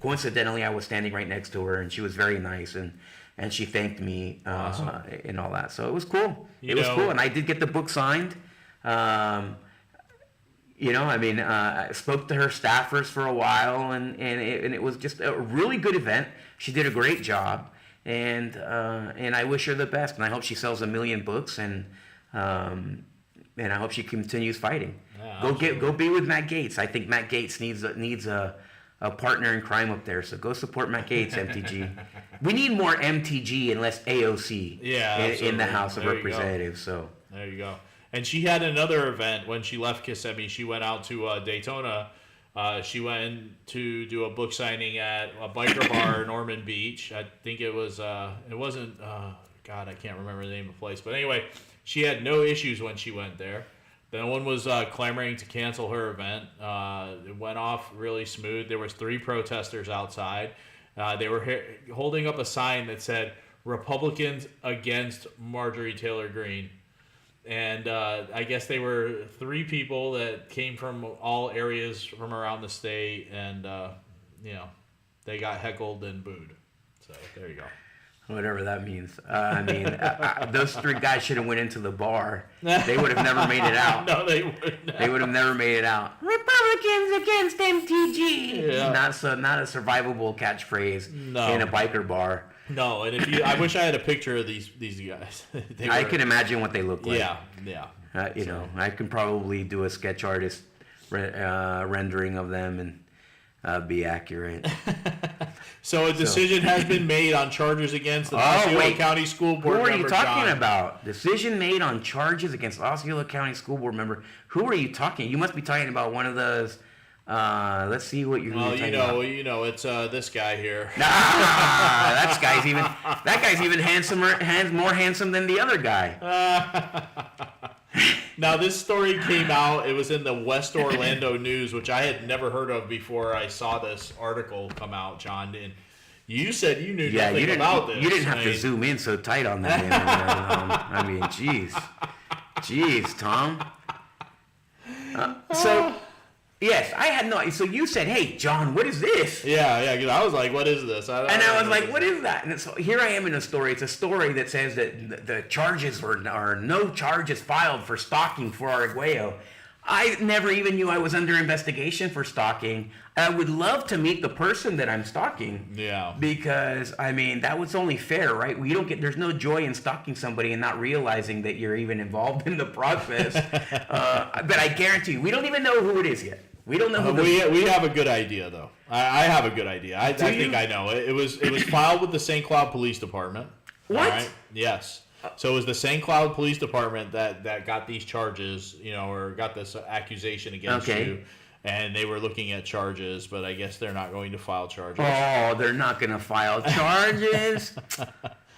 coincidentally, I was standing right next to her and she was very nice. And she thanked me awesome. And all that. So it was cool. It was cool. And I did get the book signed. I spoke to her staffers for a while, and it was just a really good event. She did a great job, and I wish her the best. And I hope she sells 1 million books, and I hope she continues fighting. Yeah, go be with Matt Gaetz. I think Matt Gaetz needs a partner in crime up there. So go support Matt Gaetz, MTG. We need more MTG and less AOC in the House of Representatives. So there you go. And she had another event when she left Kissimmee. She went out to Daytona. She went to do a book signing at a biker bar in Norman Beach. I think it was, it wasn't, God, I can't remember the name of the place. But anyway, she had no issues when she went there. No one was clamoring to cancel her event. It went off really smooth. There was 3 protesters outside. They were holding up a sign that said, Republicans against Marjorie Taylor Greene. And I guess they were 3 people that came from all areas from around the state, and they got heckled and booed. So there you go. Whatever that means. Those 3 guys should have went into the bar. They would have never made it out. No, they wouldn't. They would have never made it out. Republicans against MTG. Yeah. Not a survivable catchphrase in a biker bar. No, and I wish I had a picture of these guys. I can imagine what they look like. Yeah. I can probably do a sketch artist rendering of them and be accurate. So a decision has been made on charges against the Osceola County School Board member. Who are you talking John. about? Decision made on charges against Osceola County School Board member. Who are you talking? You must be talking about one of those. Let's see what you're talking about. It's this guy here. That guy's even more handsome than the other guy. Now, this story came out. It was in the West Orlando News, which I had never heard of before I saw this article come out, John. And you said you knew nothing about this. You didn't have to zoom in so tight on that. Jeez, Tom. So, yes, I had no. So you said, "Hey, John, what is this?" Yeah. Because I was like, "What is this?" I was like, "What is that?" And so here I am in a story. It's a story that says that the charges are no charges filed for stalking for Arguello. I never even knew I was under investigation for stalking. I would love to meet the person that I'm stalking. Yeah. Because I mean, that was only fair, right? There's no joy in stalking somebody and not realizing that you're even involved in the process. But I guarantee you, we don't even know who it is yet. We don't know who. We have a good idea though. I have a good idea. I think I know. It was filed with the St. Cloud Police Department. What? All right? Yes. So it was the St. Cloud Police Department that got these charges, or got this accusation against you. And they were looking at charges, but I guess they're not going to file charges. Oh, they're not going to file charges?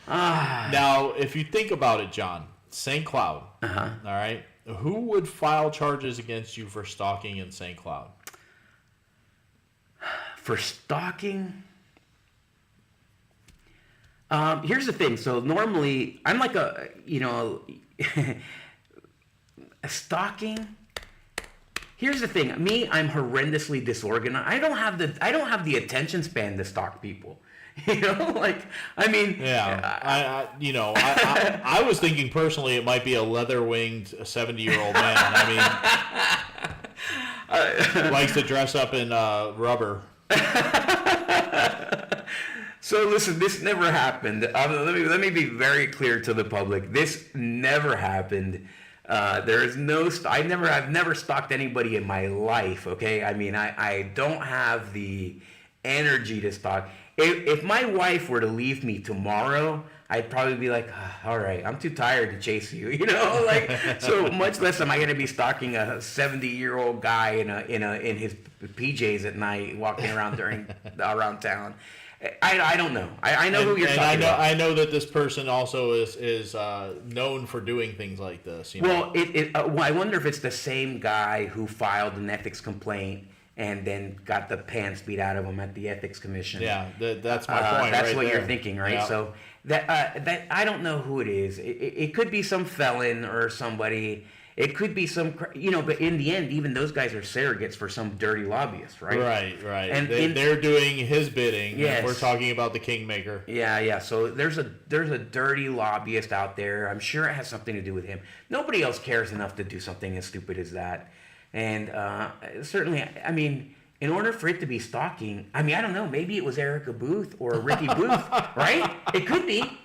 Now, if you think about it, John, St. Cloud, all right, who would file charges against you for stalking in St. Cloud? For stalking? Here's the thing. So normally, I'm like a stalking. Here's the thing. I'm horrendously disorganized. I don't have the attention span to stalk people. I was thinking personally it might be a leather-winged 70-year-old man. Likes to dress up in rubber. So listen, this never happened. Let me be very clear to the public. This never happened. I've never stalked anybody in my life. Okay, I don't have the energy to stalk. If my wife were to leave me tomorrow, I'd probably be like, all right, I'm too tired to chase you. So much less am I going to be stalking a 70-year-old guy in his PJs at night, walking around around town. I don't know. I know who you're talking about. I know that this person also is known for doing things like this. Well, I wonder if it's the same guy who filed an ethics complaint and then got the pants beat out of him at the ethics commission. Yeah, that's my point. That's what there. you're thinking, right? Yeah. So that I don't know who it is. It could be some felon or somebody. It could be some, but in the end, even those guys are surrogates for some dirty lobbyist, right? Right. And they're doing his bidding. Yes. We're talking about the kingmaker. Yeah. So there's a dirty lobbyist out there. I'm sure it has something to do with him. Nobody else cares enough to do something as stupid as that. And certainly, in order for it to be stalking, I don't know. Maybe it was Erika Booth or Ricky Booth, right? It could be.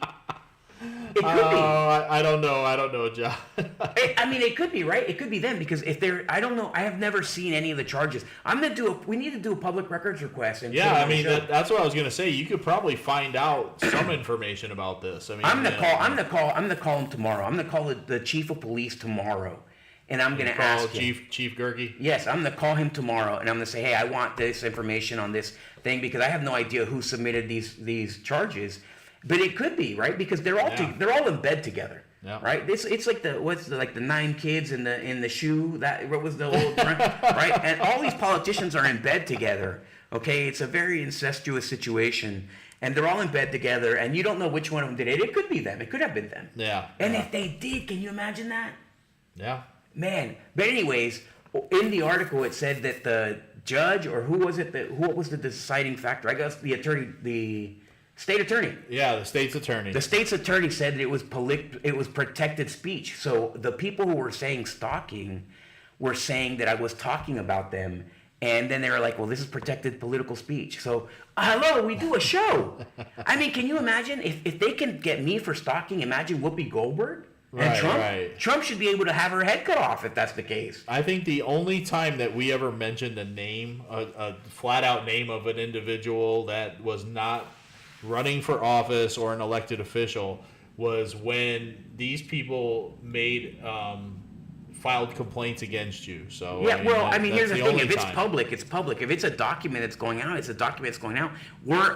It could be. I don't know, John. It could be, right? It could be them because if they're, I don't know. I have never seen any of the charges. We need to do a public records request. And that's what I was going to say. You could probably find out some information about this. I'm gonna call him tomorrow. I'm gonna call the chief of police tomorrow, and I'm gonna ask him. Chief Gerke. Yes, I'm gonna call him tomorrow, and I'm gonna say, hey, I want this information on this thing because I have no idea who submitted these charges. But it could be, right? Because they're all in bed together, right? It's like the 9 kids in the shoe. What was the old right? And all these politicians are in bed together. Okay, it's a very incestuous situation, and they're all in bed together, and you don't know which one of them did it. It could be them. It could have been them. Yeah. And if they did, can you imagine that? Yeah. Man. But anyways, in the article it said that the judge or what was the deciding factor? I guess the state attorney. Yeah, the state's attorney. The state's attorney said that it was protected speech. So the people who were saying stalking were saying that I was talking about them, and then they were like, "Well, this is protected political speech." So, hello, we do a show. Can you imagine if they can get me for stalking? Imagine Whoopi Goldberg and Trump. Right. Trump should be able to have her head cut off if that's the case. I think the only time that we ever mentioned a name, a flat-out name of an individual that was not running for office or an elected official was when these people filed complaints against you. So yeah, here's the thing: if it's public, it's public. If it's a document that's going out, it's a document that's going out.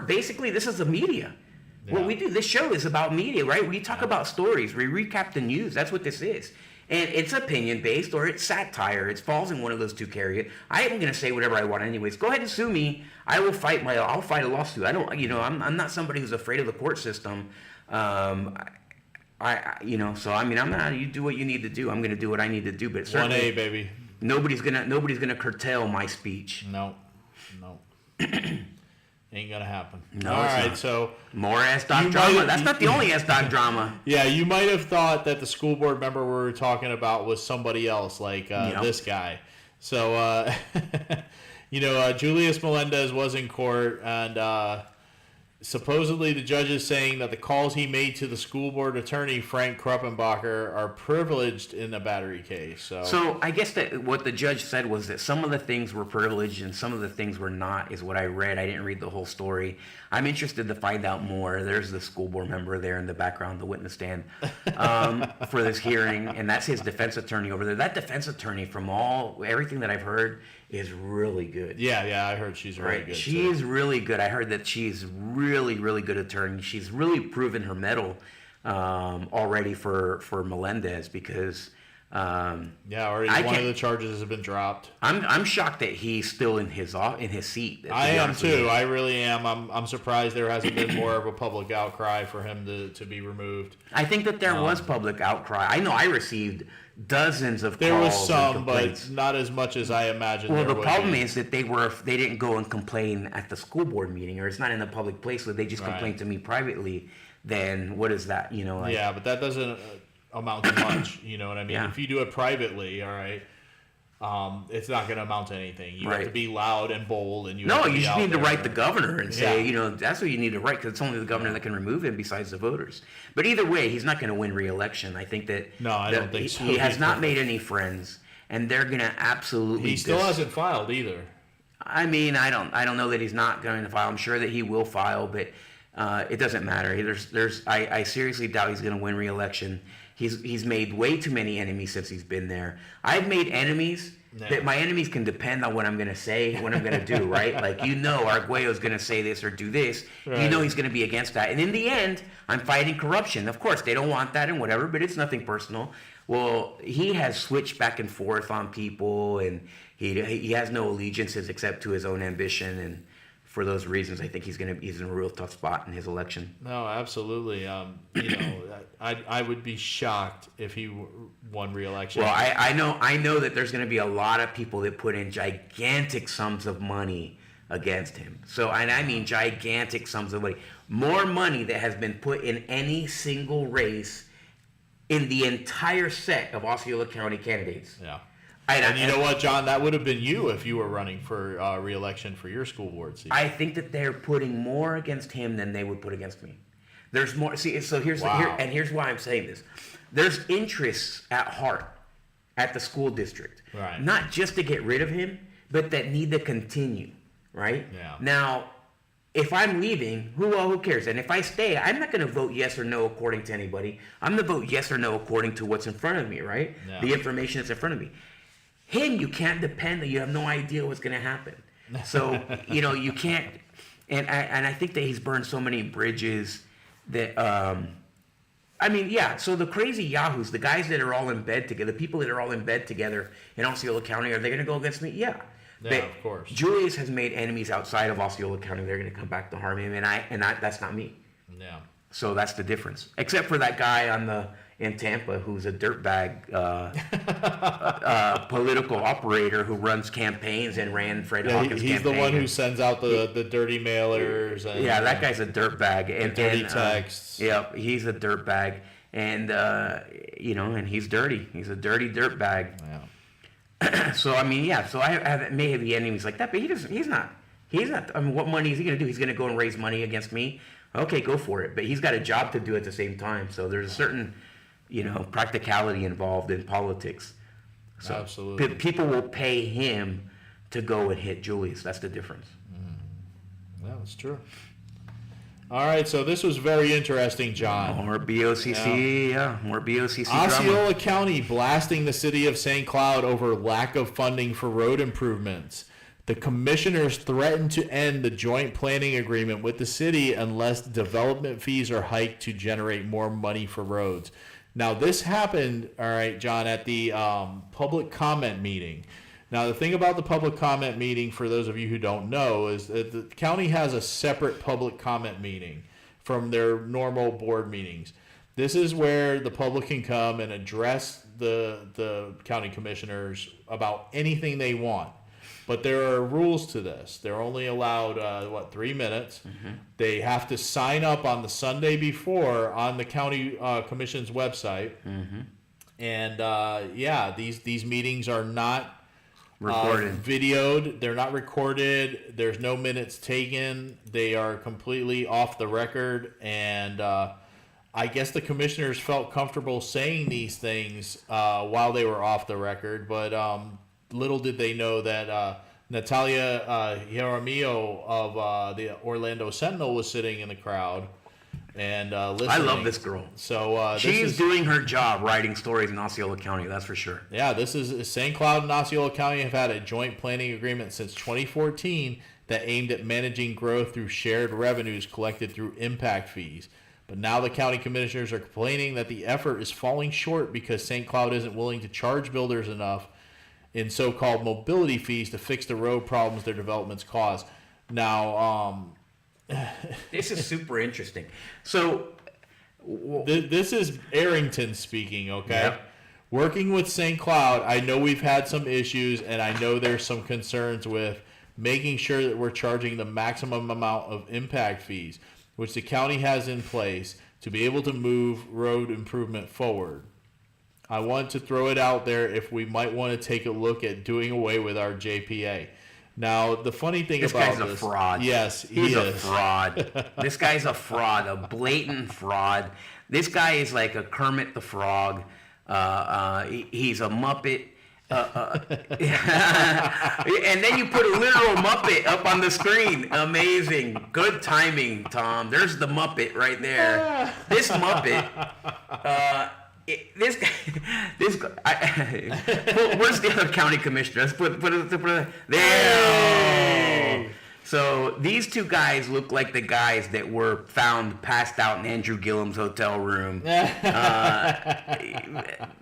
This is the media. Yeah. What we do, this show is about media, right? We talk about stories, we recap the news. That's what this is. And it's opinion-based or it's satire. It falls in one of those two categories. I am going to say whatever I want anyways. Go ahead and sue me. I'll fight a lawsuit. I'm not somebody who's afraid of the court system. I'm not, you do what you need to do. I'm going to do what I need to do. But certainly, 1A, baby. Nobody's gonna curtail my speech. No. Ain't gonna happen. No. All right, so more SDOC drama. That's not the only SDOC drama. Yeah, you might have thought that the school board member we were talking about was somebody else, like this guy. So, Julius Melendez was in court, and supposedly the judge is saying that the calls he made to the school board attorney, Frank Kruppenbacher, are privileged in the battery case. So I guess that what the judge said was that some of the things were privileged and some of the things were not, is what I read. I didn't read the whole story. I'm interested to find out more. There's the school board member there in the background, the witness stand, for this hearing, and that's his defense attorney over there. That defense attorney, from everything that I've heard, is really good. Yeah, I heard she's really good. She is really good. I heard that she's really, really good attorney. She's really proven her mettle already for Melendez, because already one of the charges has been dropped. I'm shocked that he's still in his seat. I am too. I really am. I'm surprised there hasn't been more of a public outcry for him to be removed. I think that there was public outcry. I know I received dozens of calls. There was some, but not as much as I imagined. Well, the problem is that they didn't go and complain at the school board meeting, or it's not in a public place, so they just complained to me privately. Then what is that? Yeah, but that doesn't amount to much. You know what I mean? Yeah. If you do it privately, all right, it's not going to amount to anything. You have to be loud and bold, and you just need to write the governor and say, that's what you need to write, because it's only the governor that can remove him besides the voters. But either way, he's not going to win re-election. I think that I don't think so. He has not made any friends, and they're going to absolutely. He still hasn't filed either. I mean, I don't know that he's not going to file. I'm sure that he will file, but it doesn't matter. I seriously doubt he's going to win re-election. He's made way too many enemies since he's been there. I've made enemies that my enemies can depend on what I'm going to say, what I'm going to do, right? Like, Arguello's going to say this or do this. Right. He's going to be against that. And in the end, I'm fighting corruption. Of course, they don't want that and whatever, but it's nothing personal. Well, he has switched back and forth on people, and he has no allegiances except to his own ambition, and for those reasons, I think he's in a real tough spot in his election. No, absolutely. I would be shocked if he won re-election. Well, I know that there's going to be a lot of people that put in gigantic sums of money against him. So, and I mean gigantic sums of money, more money that has been put in any single race in the entire set of Osceola County candidates. Yeah. And you know what, John? That would have been you if you were running for re-election for your school board seat. I think that they're putting more against him than they would put against me. There's more. See, so here's why I'm saying this. There's interests at heart at the school district, right? Not just to get rid of him, but that need to continue, right? Yeah. Now, if I'm leaving, who cares? And if I stay, I'm not going to vote yes or no according to anybody. I'm going to vote yes or no according to what's in front of me, right? Yeah. The information that's in front of me. Him, you can't depend on. You have no idea what's going to happen. So, you can't. And I think that he's burned so many bridges that, so the crazy yahoos, the guys that are all in bed together, the people that are all in bed together in Osceola County, are they going to go against me? Yeah. Yeah, of course. Julius has made enemies outside of Osceola County. They're going to come back to harm him, and that's not me. Yeah. So that's the difference. Except for that guy in Tampa who's a dirtbag political operator who runs campaigns and ran Fred Hawkins' campaign. He's the one who sends out the dirty mailers. And, that guy's a dirtbag. And dirty texts. He's a dirtbag. And, and he's dirty. He's a dirty dirtbag. Yeah. So, so I may have enemies like that, but he's not. I mean, what money is he going to do? He's going to go and raise money against me? Okay, go for it. But he's got a job to do at the same time. So there's a certain, practicality involved in politics. So absolutely. People will pay him to go and hit Julius. That's the difference. Yeah, that's true. All right, so this was very interesting, John. More BOCC, more BOCC Osceola drama. County blasting the city of St. Cloud over lack of funding for road improvements. The commissioners threatened to end the joint planning agreement with the city unless development fees are hiked to generate more money for roads. Now, this happened, all right, John, at the public comment meeting. Now, the thing about the public comment meeting, for those of you who don't know, is that the county has a separate public comment meeting from their normal board meetings. This is where the public can come and address the county commissioners about anything they want. But there are rules to this. They're only allowed, 3 minutes. Mm-hmm. They have to sign up on the Sunday before on the county commission's website. Mm-hmm. And these meetings are not recorded, videoed. They're not recorded. There's no minutes taken. They are completely off the record. And I guess the commissioners felt comfortable saying these things while they were off the record, but little did they know that Natalia Jaramillo of the Orlando Sentinel was sitting in the crowd and listening. I love this girl. So she's doing her job writing stories in Osceola County, that's for sure. Yeah, this is St. Cloud and Osceola County have had a joint planning agreement since 2014 that aimed at managing growth through shared revenues collected through impact fees. But now the county commissioners are complaining that the effort is falling short because St. Cloud isn't willing to charge builders enough in so-called mobility fees to fix the road problems their developments cause. Now, this is super interesting. So, this is Arrington speaking, okay? Yep. Working with St. Cloud, I know we've had some issues, and I know there's some concerns with making sure that we're charging the maximum amount of impact fees, which the county has in place to be able to move road improvement forward. I want to throw it out there if we might want to take a look at doing away with our JPA. Now, the funny thing this about guy's a fraud. Yes, he's a fraud. This guy's a fraud, a blatant fraud. This guy is like a Kermit the Frog. He's a Muppet. And then you put a literal Muppet up on the screen. Amazing. Good timing, Tom. There's the Muppet right there. This Muppet. This guy. Where's the other county commissioner? Let's put it there. So these two guys look like the guys that were found passed out in Andrew Gillum's hotel room.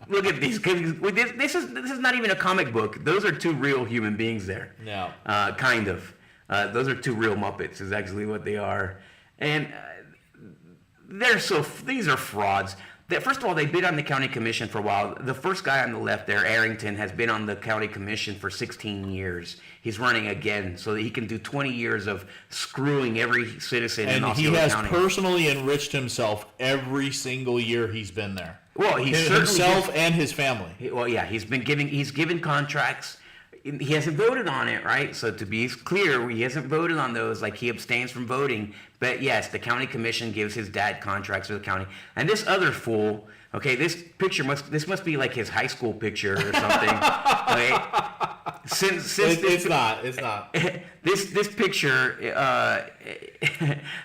Look at these. This is not even a comic book. Those are two real human beings there. No. Kind of. Those are two real Muppets is actually what they are. And these are frauds. First of all, they've been on the county commission for a while. The first guy on the left there, Arrington, has been on the county commission for 16 years. He's running again so that he can do 20 years of screwing every citizen in Osceola County. And he has personally enriched himself every single year he's been there. Well, he's himself and his family. Well, yeah, he's given contracts. He hasn't voted on it, right? So to be clear, he hasn't voted on those. Like, he abstains from voting. But yes, the county commission gives his dad contracts to the county. And this other fool, okay, this must be like his high school picture or something. Okay? It's not. This picture,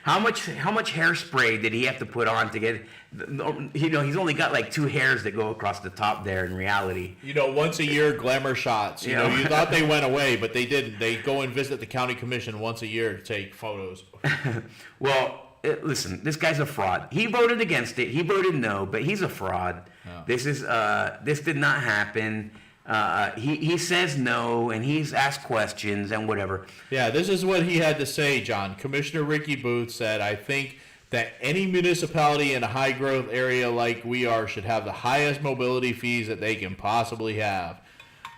how much hairspray did he have to put on to get? He's only got like 2 hairs that go across the top there. In reality, once a year glamour shots. You thought they went away, but they didn't. They go and visit the county commission once a year to take photos. Well, listen, this guy's a fraud. He voted against it. He voted no, but he's a fraud. Yeah. This did not happen. He says no, and he's asked questions and whatever. Yeah, this is what he had to say, John. Commissioner Ricky Booth said, "I think that any municipality in a high-growth area like we are should have the highest mobility fees that they can possibly have."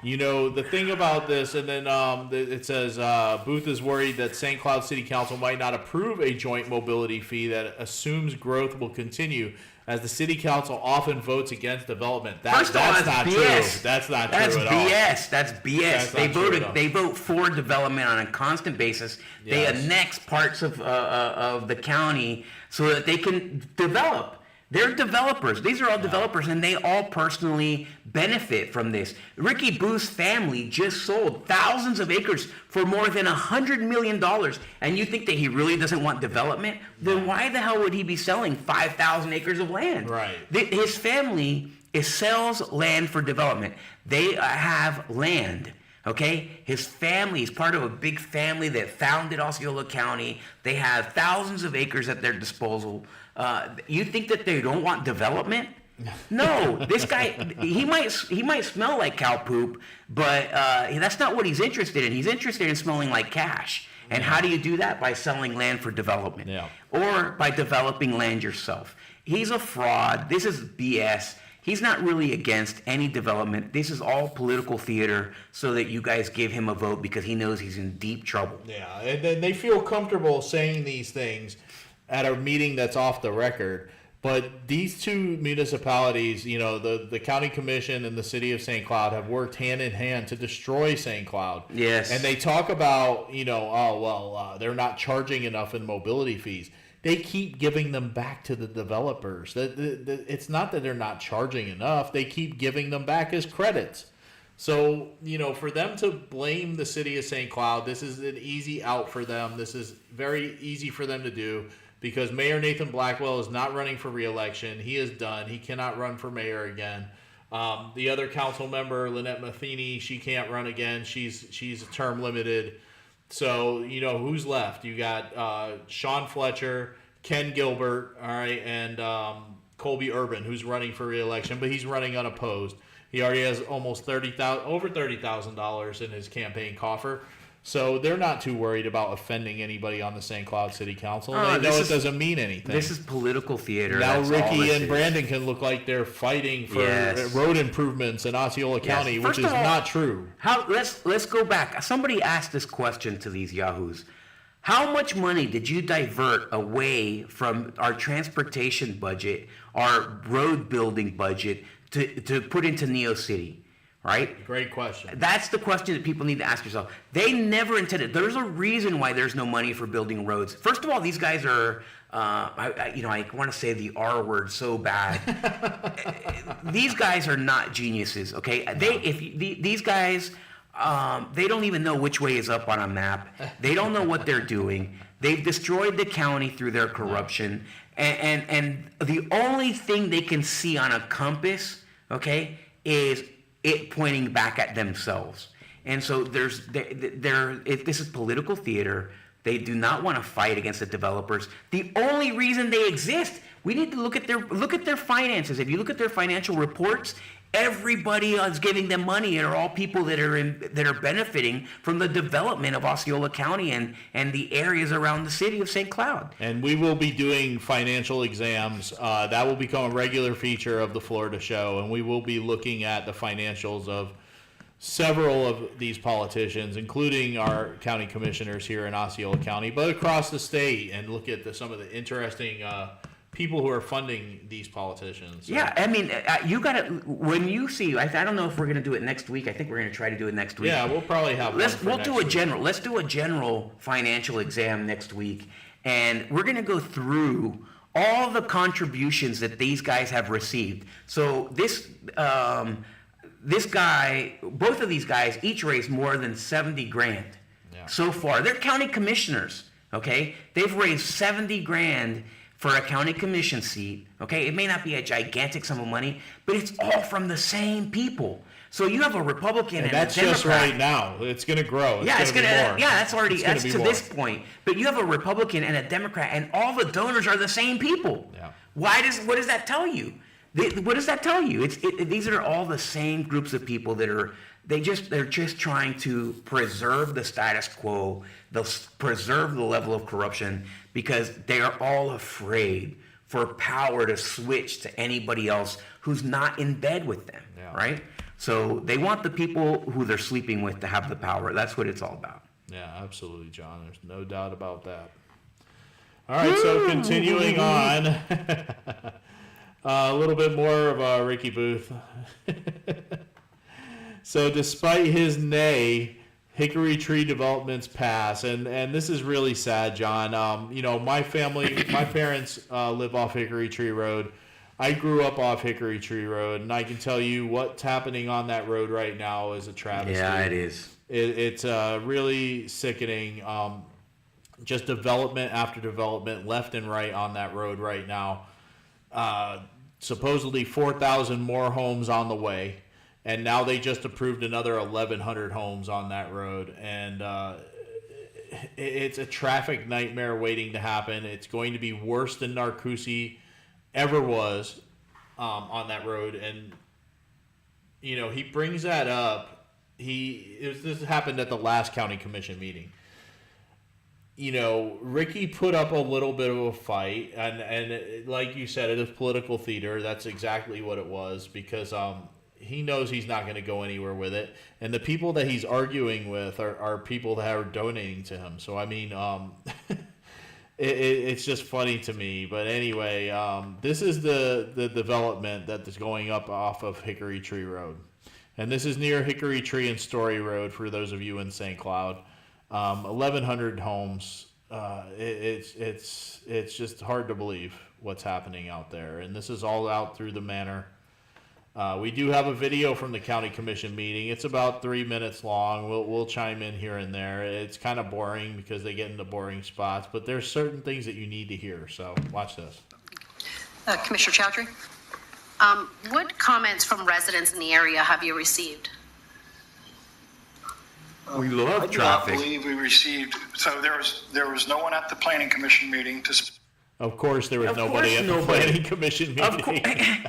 The thing about this, and then it says Booth is worried that St. Cloud City Council might not approve a joint mobility fee that assumes growth will continue, as the City Council often votes against development. That's not true. That's not true at all. That's BS. They vote for development on a constant basis. Yes. They annex parts of the county so that they can develop. They're developers. These are all developers, and they all personally benefit from this. Ricky Booth's family just sold thousands of acres for more than $100 million. And you think that he really doesn't want development? Then why the hell would he be selling 5,000 acres of land? Right. His family sells land for development. They have land. Okay, his family is part of a big family that founded Osceola County. They have thousands of acres at their disposal. You think that they don't want development? No, this guy, he might smell like cow poop, but that's not what he's interested in. He's interested in smelling like cash. And how do you do that? By selling land for development, or by developing land yourself. he's a fraud. This is BS. He's not really against any development. This is all political theater so that you guys give him a vote because he knows he's in deep trouble. Yeah, and then they feel comfortable saying these things at a meeting that's off the record. But these two municipalities, you know, the county commission and the city of St. Cloud have worked hand in hand to destroy St. Cloud. Yes. And they talk about, you know, they're not charging enough in mobility fees. They keep giving them back to the developers. It's not that they're not charging enough. They keep giving them back as credits. So, you know, for them to blame the city of St. Cloud, this is an easy out for them. This is very easy for them to do because Mayor Nathan Blackwell is not running for re-election. He is done. He cannot run for mayor again. The other council member, Lynette Matheny, she can't run again. She's term limited. So, you know, who's left? You got Sean Fletcher, Ken Gilbert, all right, and Colby Urban, who's running for re-election, but he's running unopposed. He already has almost over $30,000 in his campaign coffer. So they're not too worried about offending anybody on the St. Cloud City Council. They know it doesn't mean anything. This is political theater. Now Ricky and Brandon can look like they're fighting for road improvements in Osceola County, which is not true. Let's go back. Somebody asked this question to these yahoos. How much money did you divert away from our transportation budget, our road building budget, to put into Neo City? Right? Great question. That's the question that people need to ask yourself. They never intended. There's a reason why there's no money for building roads. First of all, these guys are, I want to say the R word so bad. These guys are not geniuses. Okay, these guys, they don't even know which way is up on a map. They don't know what they're doing. They've destroyed the county through their corruption, and the only thing they can see on a compass, okay, is it pointing back at themselves. And so this is political theater. They do not want to fight against the developers. The only reason they exist, we need to look at their finances. If you look at their financial reports, everybody is giving them money, and are all people that are benefiting from the development of Osceola County and the areas around the city of St. Cloud. And we will be doing financial exams. That will become a regular feature of the Florida show, and we will be looking at the financials of several of these politicians, including our county commissioners here in Osceola County, but across the state, and look at some of the interesting people who are funding these politicians. So. Yeah, I mean, you got to, when you see, I don't know if we're going to do it next week. I think we're going to try to do it next week. Yeah, we'll probably have Let's do a general financial exam next week, and we're going to go through all the contributions that these guys have received. So this guy, both of these guys each raised more than $70,000 so far. They're county commissioners, okay? They've raised $70,000 for a county commission seat, okay? It may not be a gigantic sum of money, but it's all from the same people. So you have a Republican and that's a Democrat. Just right now. It's going to grow. That's to this point. But you have a Republican and a Democrat, and all the donors are the same people. Yeah. What does that tell you? What does that tell you? These are all the same groups of people that they're just trying to preserve the status quo. They'll preserve the level of corruption because they are all afraid for power to switch to anybody else who's not in bed with them, right? So they want the people who they're sleeping with to have the power. That's what it's all about. Yeah, absolutely, John. There's no doubt about that. All right, so continuing on, a little bit more of Ricky Booth. So despite his nay, Hickory Tree Developments pass, and this is really sad, John. You know, my parents live off Hickory Tree Road. I grew up off Hickory Tree Road, and I can tell you what's happening on that road right now is a travesty. Yeah, it is. It's really sickening. Just development after development, left and right on that road right now. Supposedly 4,000 more homes on the way. And now they just approved another 1,100 homes on that road. And it's a traffic nightmare waiting to happen. It's going to be worse than Narcoossee ever was on that road. And, you know, he brings that up. This happened at the last county commission meeting. Ricky put up a little bit of a fight, and like you said, it is political theater. That's exactly what it was, because he knows he's not going to go anywhere with it, and the people that he's arguing with are people that are donating to him. So I mean, it's just funny to me. But anyway, this is the development that is going up off of Hickory Tree Road, and this is near Hickory Tree and Story Road for those of you in St. Cloud. 1,100 homes. It's just hard to believe what's happening out there, and this is all out through the manor. We do have a video from the county commission meeting. It's about 3 minutes long. We'll chime in here and there. It's kind of boring because they get into boring spots, but there's certain things that you need to hear. So watch this. Commissioner Chowdhury, what comments from residents in the area have you received? We love traffic. I do not believe we received. So there was no one at the planning commission meeting to. Of course, there was nobody at the planning commission meeting.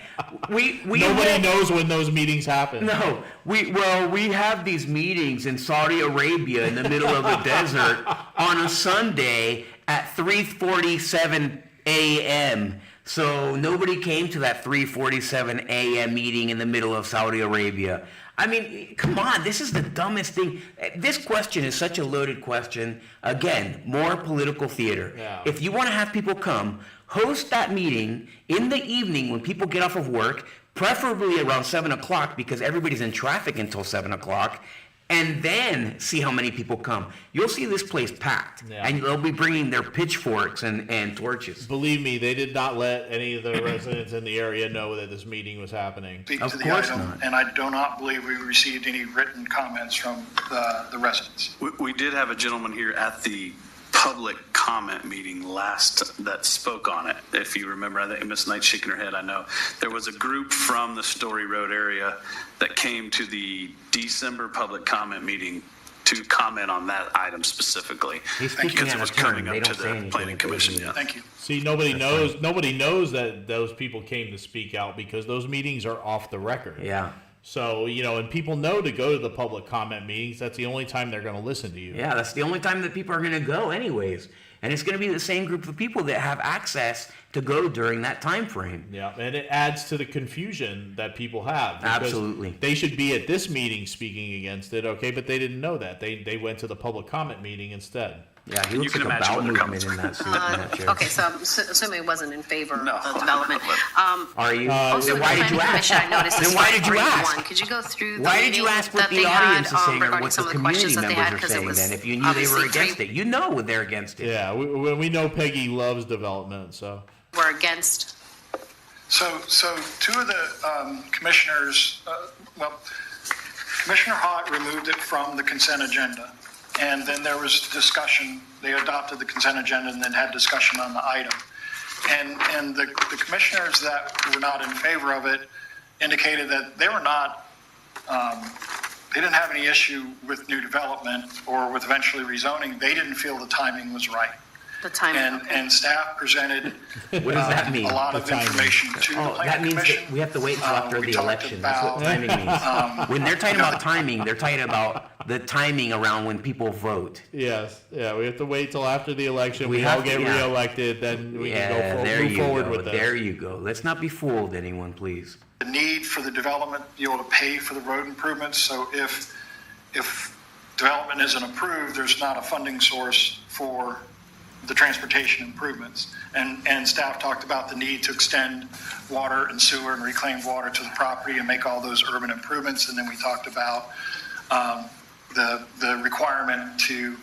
Nobody knows when those meetings happen. No, we have these meetings in Saudi Arabia in the middle of the desert on a Sunday at 3:47 a.m. So nobody came to that 3:47 a.m. meeting in the middle of Saudi Arabia. I mean, come on, this is the dumbest thing. This question is such a loaded question. Again, more political theater. Yeah. If you want to have people come, host that meeting in the evening when people get off of work, preferably around 7 o'clock because everybody's in traffic until 7 o'clock, and then see how many people come. You'll see this place packed, and they'll be bringing their pitchforks and torches. Believe me, they did not let any of the residents in the area know that this meeting was happening. Of course not. And I do not believe we received any written comments from the residents. We did have a gentleman here at the public comment meeting last that spoke on it. If you remember, I think Ms. Knight's shaking her head. I know there was a group from the Story Road area that came to the December public comment meeting to comment on that item specifically because it was coming up to the planning commission. Thank you. See, nobody knows that those people came to speak out because those meetings are off the record. Yeah. So, and people know to go to the public comment meetings. That's the only time they're going to listen to you. Yeah, that's the only time that people are going to go anyways. And it's going to be the same group of people that have access to go during that time frame. Yeah, and it adds to the confusion that people have. Absolutely. They should be at this meeting speaking against it, okay, but they didn't know that. They went to the public comment meeting instead. Yeah, he looks like a bowel movement in that suit. In that chair. Okay, so I'm assuming it wasn't in favor of the development. Are you? Also, Then why did you ask? I noticed Then why did you ask? Could you go through Why did you ask what the audience is saying or what the community that members are saying then if you knew they were against it? You know they're against it. Yeah, we know Peggy loves development, so. We're against. So two of the commissioners, Commissioner Hott removed it from the consent agenda. And then there was discussion. They adopted the consent agenda and then had discussion on the item. And the commissioners that were not in favor of it indicated that they were not, they didn't have any issue with new development or with eventually rezoning. They didn't feel the timing was right. The timing. And staff presented What does that mean? a lot of information to the that means commission. that we have to wait until after the election. That's what timing means. When they're talking about timing, they're talking about the timing around when people vote. Yes, yeah, we have to wait till after the election. We all get reelected, then we can move forward with that. There you go. Let's not be fooled, anyone, please. The need for the development, be able to pay for the road improvements. So if development isn't approved, there's not a funding source for the transportation improvements. And staff talked about the need to extend water and sewer and reclaimed water to the property and make all those urban improvements. And then we talked about the requirement to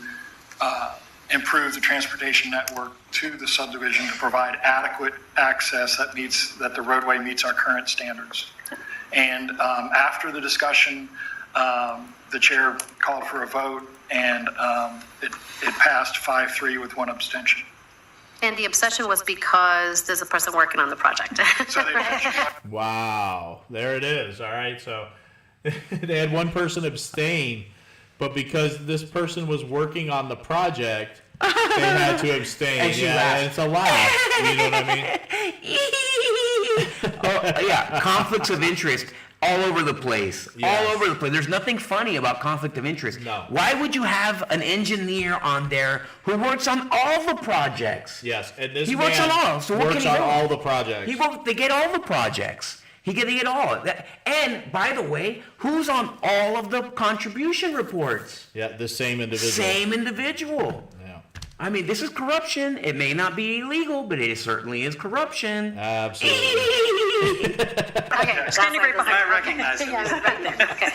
improve the transportation network to the subdivision to provide adequate access that the roadway meets our current standards. And after the discussion, the chair called for a vote, and it passed 5-3 with one abstention. And the abstention was because there's a person working on the project. Wow, there it is. All right, so they had one person abstain, but because this person was working on the project, they had to abstain. And and it's a laugh. You know what I mean? Yeah, conflicts of interest all over the place. Yes. All over the place. There's nothing funny about conflict of interest. No. Why would you have an engineer on there who works on all the projects? Yes, and this he man works on all. So what works can he on do? all the projects. They get all the projects. They get all. And by the way, who's on all of the contribution reports? Yeah, the same individual. Same individual. Yeah. I mean, this is corruption. It may not be illegal, but it certainly is corruption. Absolutely. Okay, stand right behind. I recognize him. Yeah, right there. Okay.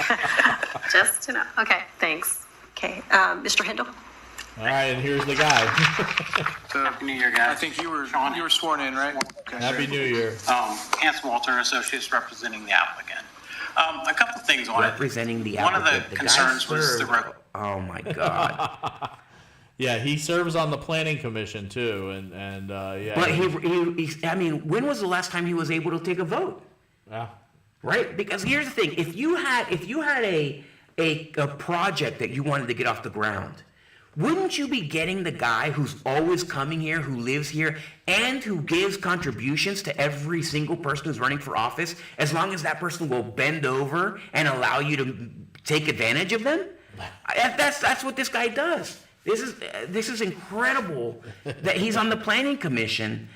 Just to know. Okay, thanks. Okay, Mr. Hindle. All right, and here's the guy. Happy New Year, guys. I think you were sworn in, right? Okay. Happy New Year. Hanson Walter, Associates, representing the applicant. A couple things on Representing the One of applicant. the concerns was the road. Oh my God. Yeah, he serves on the planning commission too, and yeah. But he, I mean, when was the last time he was able to take a vote? Yeah. Right? Because here's the thing: if you had a project that you wanted to get off the ground, wouldn't you be getting the guy who's always coming here, who lives here, and who gives contributions to every single person who's running for office, as long as that person will bend over and allow you to take advantage of them? That's what this guy does. This is incredible that he's on the planning commission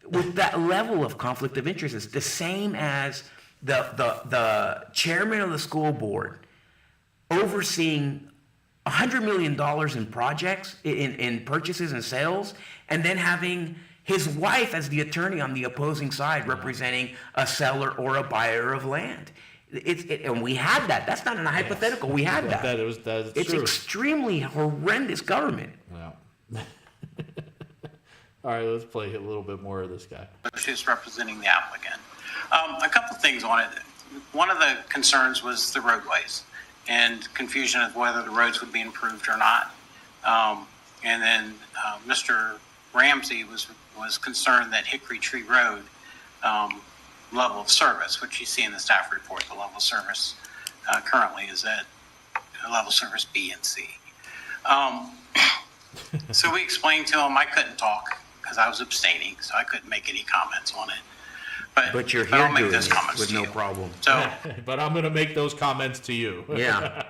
with that level of conflict of interest. It's the same as the chairman of the school board overseeing $100 million in projects, in purchases and sales, and then having his wife as the attorney on the opposing side representing a seller or a buyer of land. And we had that. That's not a hypothetical. We had that. It's true. extremely horrendous government. Yeah. All right, let's play a little bit more of this guy. Associates representing the applicant. A couple things on it. One of the concerns was the roadways and confusion of whether the roads would be improved or not. And then Mr. Ramsey was concerned that Hickory Tree Road level of service, which you see in the staff report, the level of service currently is at level service B and C. So we explained to him I couldn't talk because I was abstaining, so I couldn't make any comments on it. But you're here I'll make doing those it comments with to no you. problem. So, but I'm going to make those comments to you. Yeah.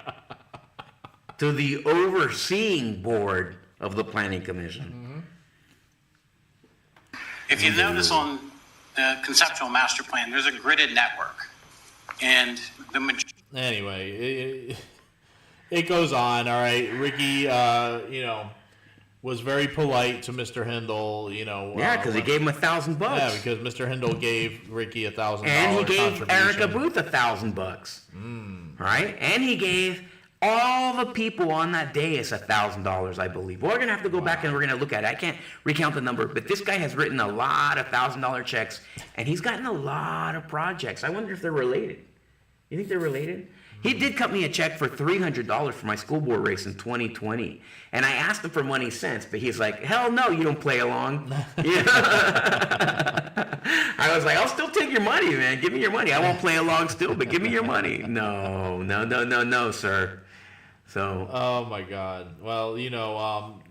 To the overseeing board of the planning commission. if you notice on the conceptual master plan, there's a gridded network, and anyway, it goes on. All right, Ricky, was very polite to Mr. Hindle. Yeah, because he gave him $1,000. Yeah, because Mr. Hindle gave Ricky $1,000, and he gave Erika Booth $1,000. Right, and he gave all the people on that dais $1,000, I believe. We're gonna have to go back and we're gonna look at it. I can't recount the number, but this guy has written a lot of $1,000 checks, and he's gotten a lot of projects. I wonder if they're related. You think they're related? He did cut me a check for $300 for my school board race in 2020, and I asked him for money since, but he's like, "Hell no, you don't play along." I was like, "I'll still take your money, man. Give me your money. I won't play along still, but give me your money." No, sir. So. Oh my God. Well,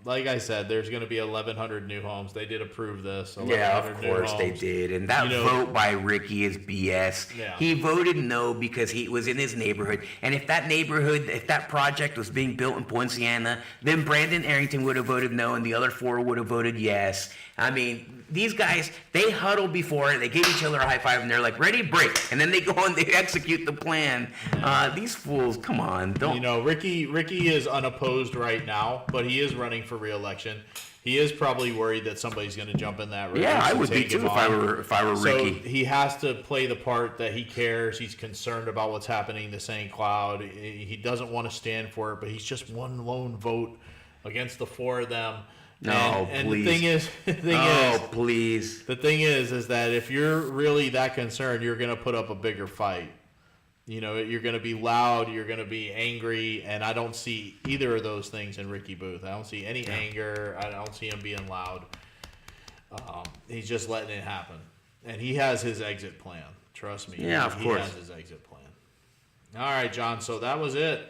like I said, there's going to be 1,100 new homes. They did approve this. Yeah, of course they did. And that vote by Ricky is BS. Yeah. He voted no because he was in his neighborhood. And if that project was being built in Poinciana, then Brandon Arrington would have voted no, and the other four would have voted yes. I mean, these guys, they huddle before it. They give each other a high five, and they're like, "Ready, break." And then they go and they execute the plan. These fools, come on. Don't. Ricky is unopposed right now, but he is running for re-election. He is probably worried that somebody's going to jump in that race. Yeah, I would be too if I were Ricky. So he has to play the part that he cares. He's concerned about what's happening to St. Cloud. He doesn't want to stand for it, but he's just one lone vote against the four of them. And please. The thing is that if you're really that concerned, you're going to put up a bigger fight. You're going to be loud, you're going to be angry, and I don't see either of those things in Ricky Booth. I don't see any anger. I don't see him being loud. He's just letting it happen. And he has his exit plan. Trust me. Yeah, of course. He has his exit plan. All right, John, so that was it.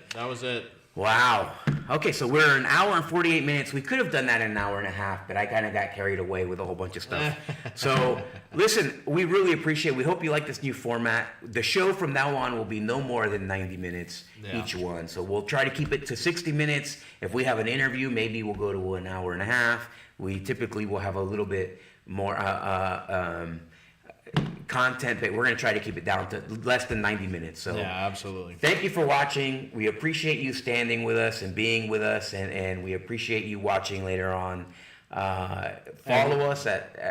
Wow. Okay, so we're an hour and 48 minutes. We could have done that in an hour and a half, but I kind of got carried away with a whole bunch of stuff. So, listen, we really appreciate it. We hope you like this new format. The show from now on will be no more than 90 minutes each one. So we'll try to keep it to 60 minutes. If we have an interview, maybe we'll go to an hour and a half. We typically will have a little bit more content, but we're going to try to keep it down to less than 90 minutes. So yeah, absolutely. Thank you for watching. We appreciate you standing with us and being with us, and we appreciate you watching later on. Follow us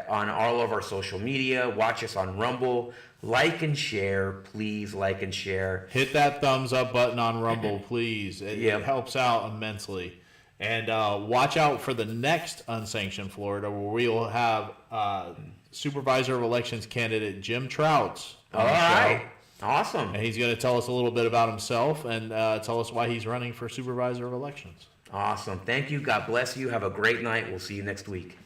on all of our social media. Watch us on Rumble. Like and share. Please like and share. Hit that thumbs up button on Rumble, please. It helps out immensely. And watch out for the next Unsanctioned Florida, where we will have Supervisor of Elections candidate Jim Trouts on the show. Awesome. And he's going to tell us a little bit about himself and tell us why he's running for Supervisor of Elections. Awesome. Thank you. God bless you. Have a great night. We'll see you next week.